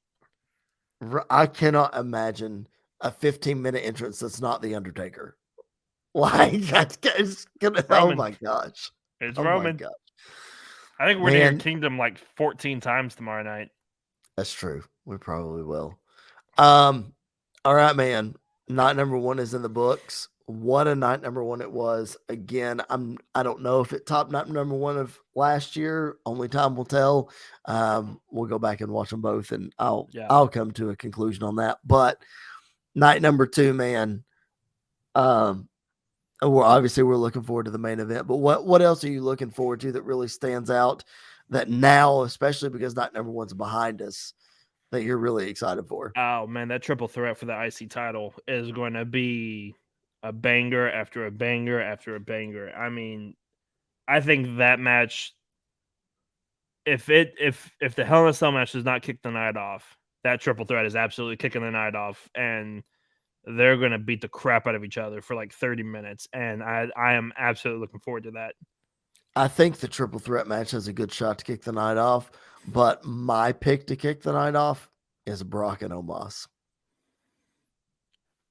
I cannot imagine a 15-minute entrance that's not the Undertaker. Like that's gonna. Oh Roman. my gosh! It's Oh my Roman. gosh! I think we're gonna hear Man, Kingdom like 14 times tomorrow night. that's true. We probably will. All right, man. Night number 1 is in the books. What a night number 1 it was. Again, I don't know if it topped night number 1 of last year. Only time will tell. We'll go back and watch them both, and I'll come to a conclusion on that. But night number 2, man. We're looking forward to the main event. But what else are you looking forward to that really stands out? That now, especially because night number 1's behind us, that you're really excited for? Oh man, that triple threat for the IC title is going to be a banger after a banger after a banger. I mean, I think that match, if the Hell in a Cell match does not kick the night off, that triple threat is absolutely kicking the night off, and they're going to beat the crap out of each other for like 30 minutes, and I am absolutely looking forward to that. I think the triple threat match has a good shot to kick the night off, but my pick to kick the night off is Brock and Omos.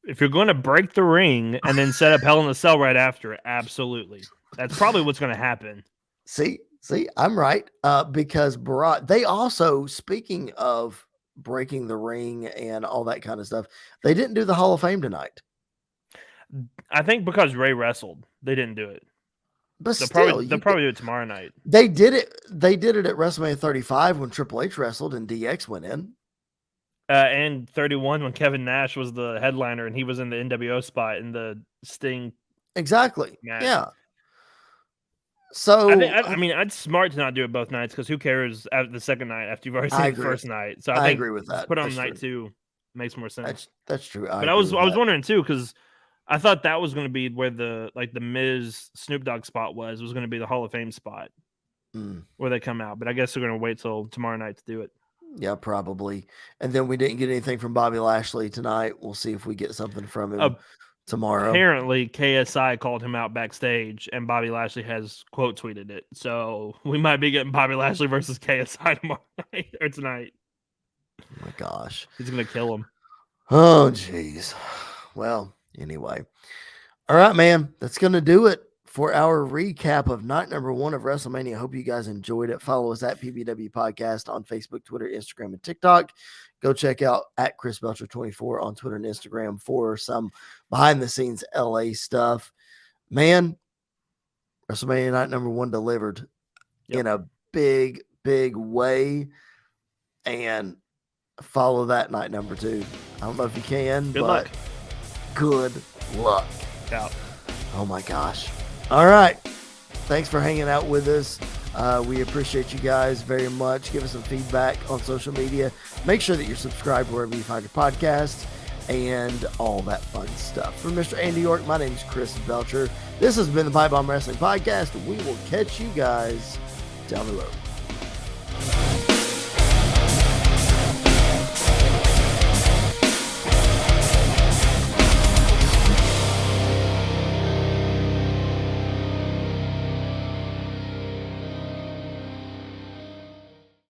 If you're going to break the ring and then set up Hell in a Cell right after, absolutely. That's probably what's going to happen. See, I'm right. Because Brock, they also, speaking of breaking the ring and all that kind of stuff, they didn't do the Hall of Fame tonight. I think because Ray wrestled, they didn't do it. But they'll still, probably do it tomorrow night. They did it. They did it at WrestleMania 35 when Triple H wrestled and DX went in. And 31 when Kevin Nash was the headliner and he was in the NWO spot in the Sting. Exactly. Match. Yeah. So I mean, it's smart to not do it both nights because who cares the second night after you've already seen the first night? So I think agree with that. Put on night 2 makes more sense. That's true. But I was wondering too because I thought that was going to be where the Miz Snoop Dogg spot was going to be the Hall of Fame spot where they come out. But I guess they're going to wait till tomorrow night to do it. Yeah, probably. And then we didn't get anything from Bobby Lashley tonight. We'll see if we get something from him tomorrow. Apparently, KSI called him out backstage, and Bobby Lashley has quote tweeted it. So we might be getting Bobby Lashley versus KSI tomorrow night or tonight. Oh my gosh, he's gonna kill him. Oh jeez. Well, anyway, all right, man. That's gonna do it for our recap of night number 1 of WrestleMania. I hope you guys enjoyed it. Follow us at PBW Podcast on Facebook, Twitter, Instagram, and TikTok. Go check out at Chris Belcher 24 on Twitter and Instagram for some behind the scenes LA stuff. Man, WrestleMania night number 1 delivered in a big, big way. And follow that night number 2. I don't know if you can, good luck. Good luck. Out. Oh my gosh. All right. Thanks for hanging out with us. We appreciate you guys very much. Give us some feedback on social media. Make sure that you're subscribed wherever you find your podcast and all that fun stuff. For Mr. Andy York, my name is Chris Belcher. This has been the Pipe Bomb Wrestling Podcast. We will catch you guys down the road.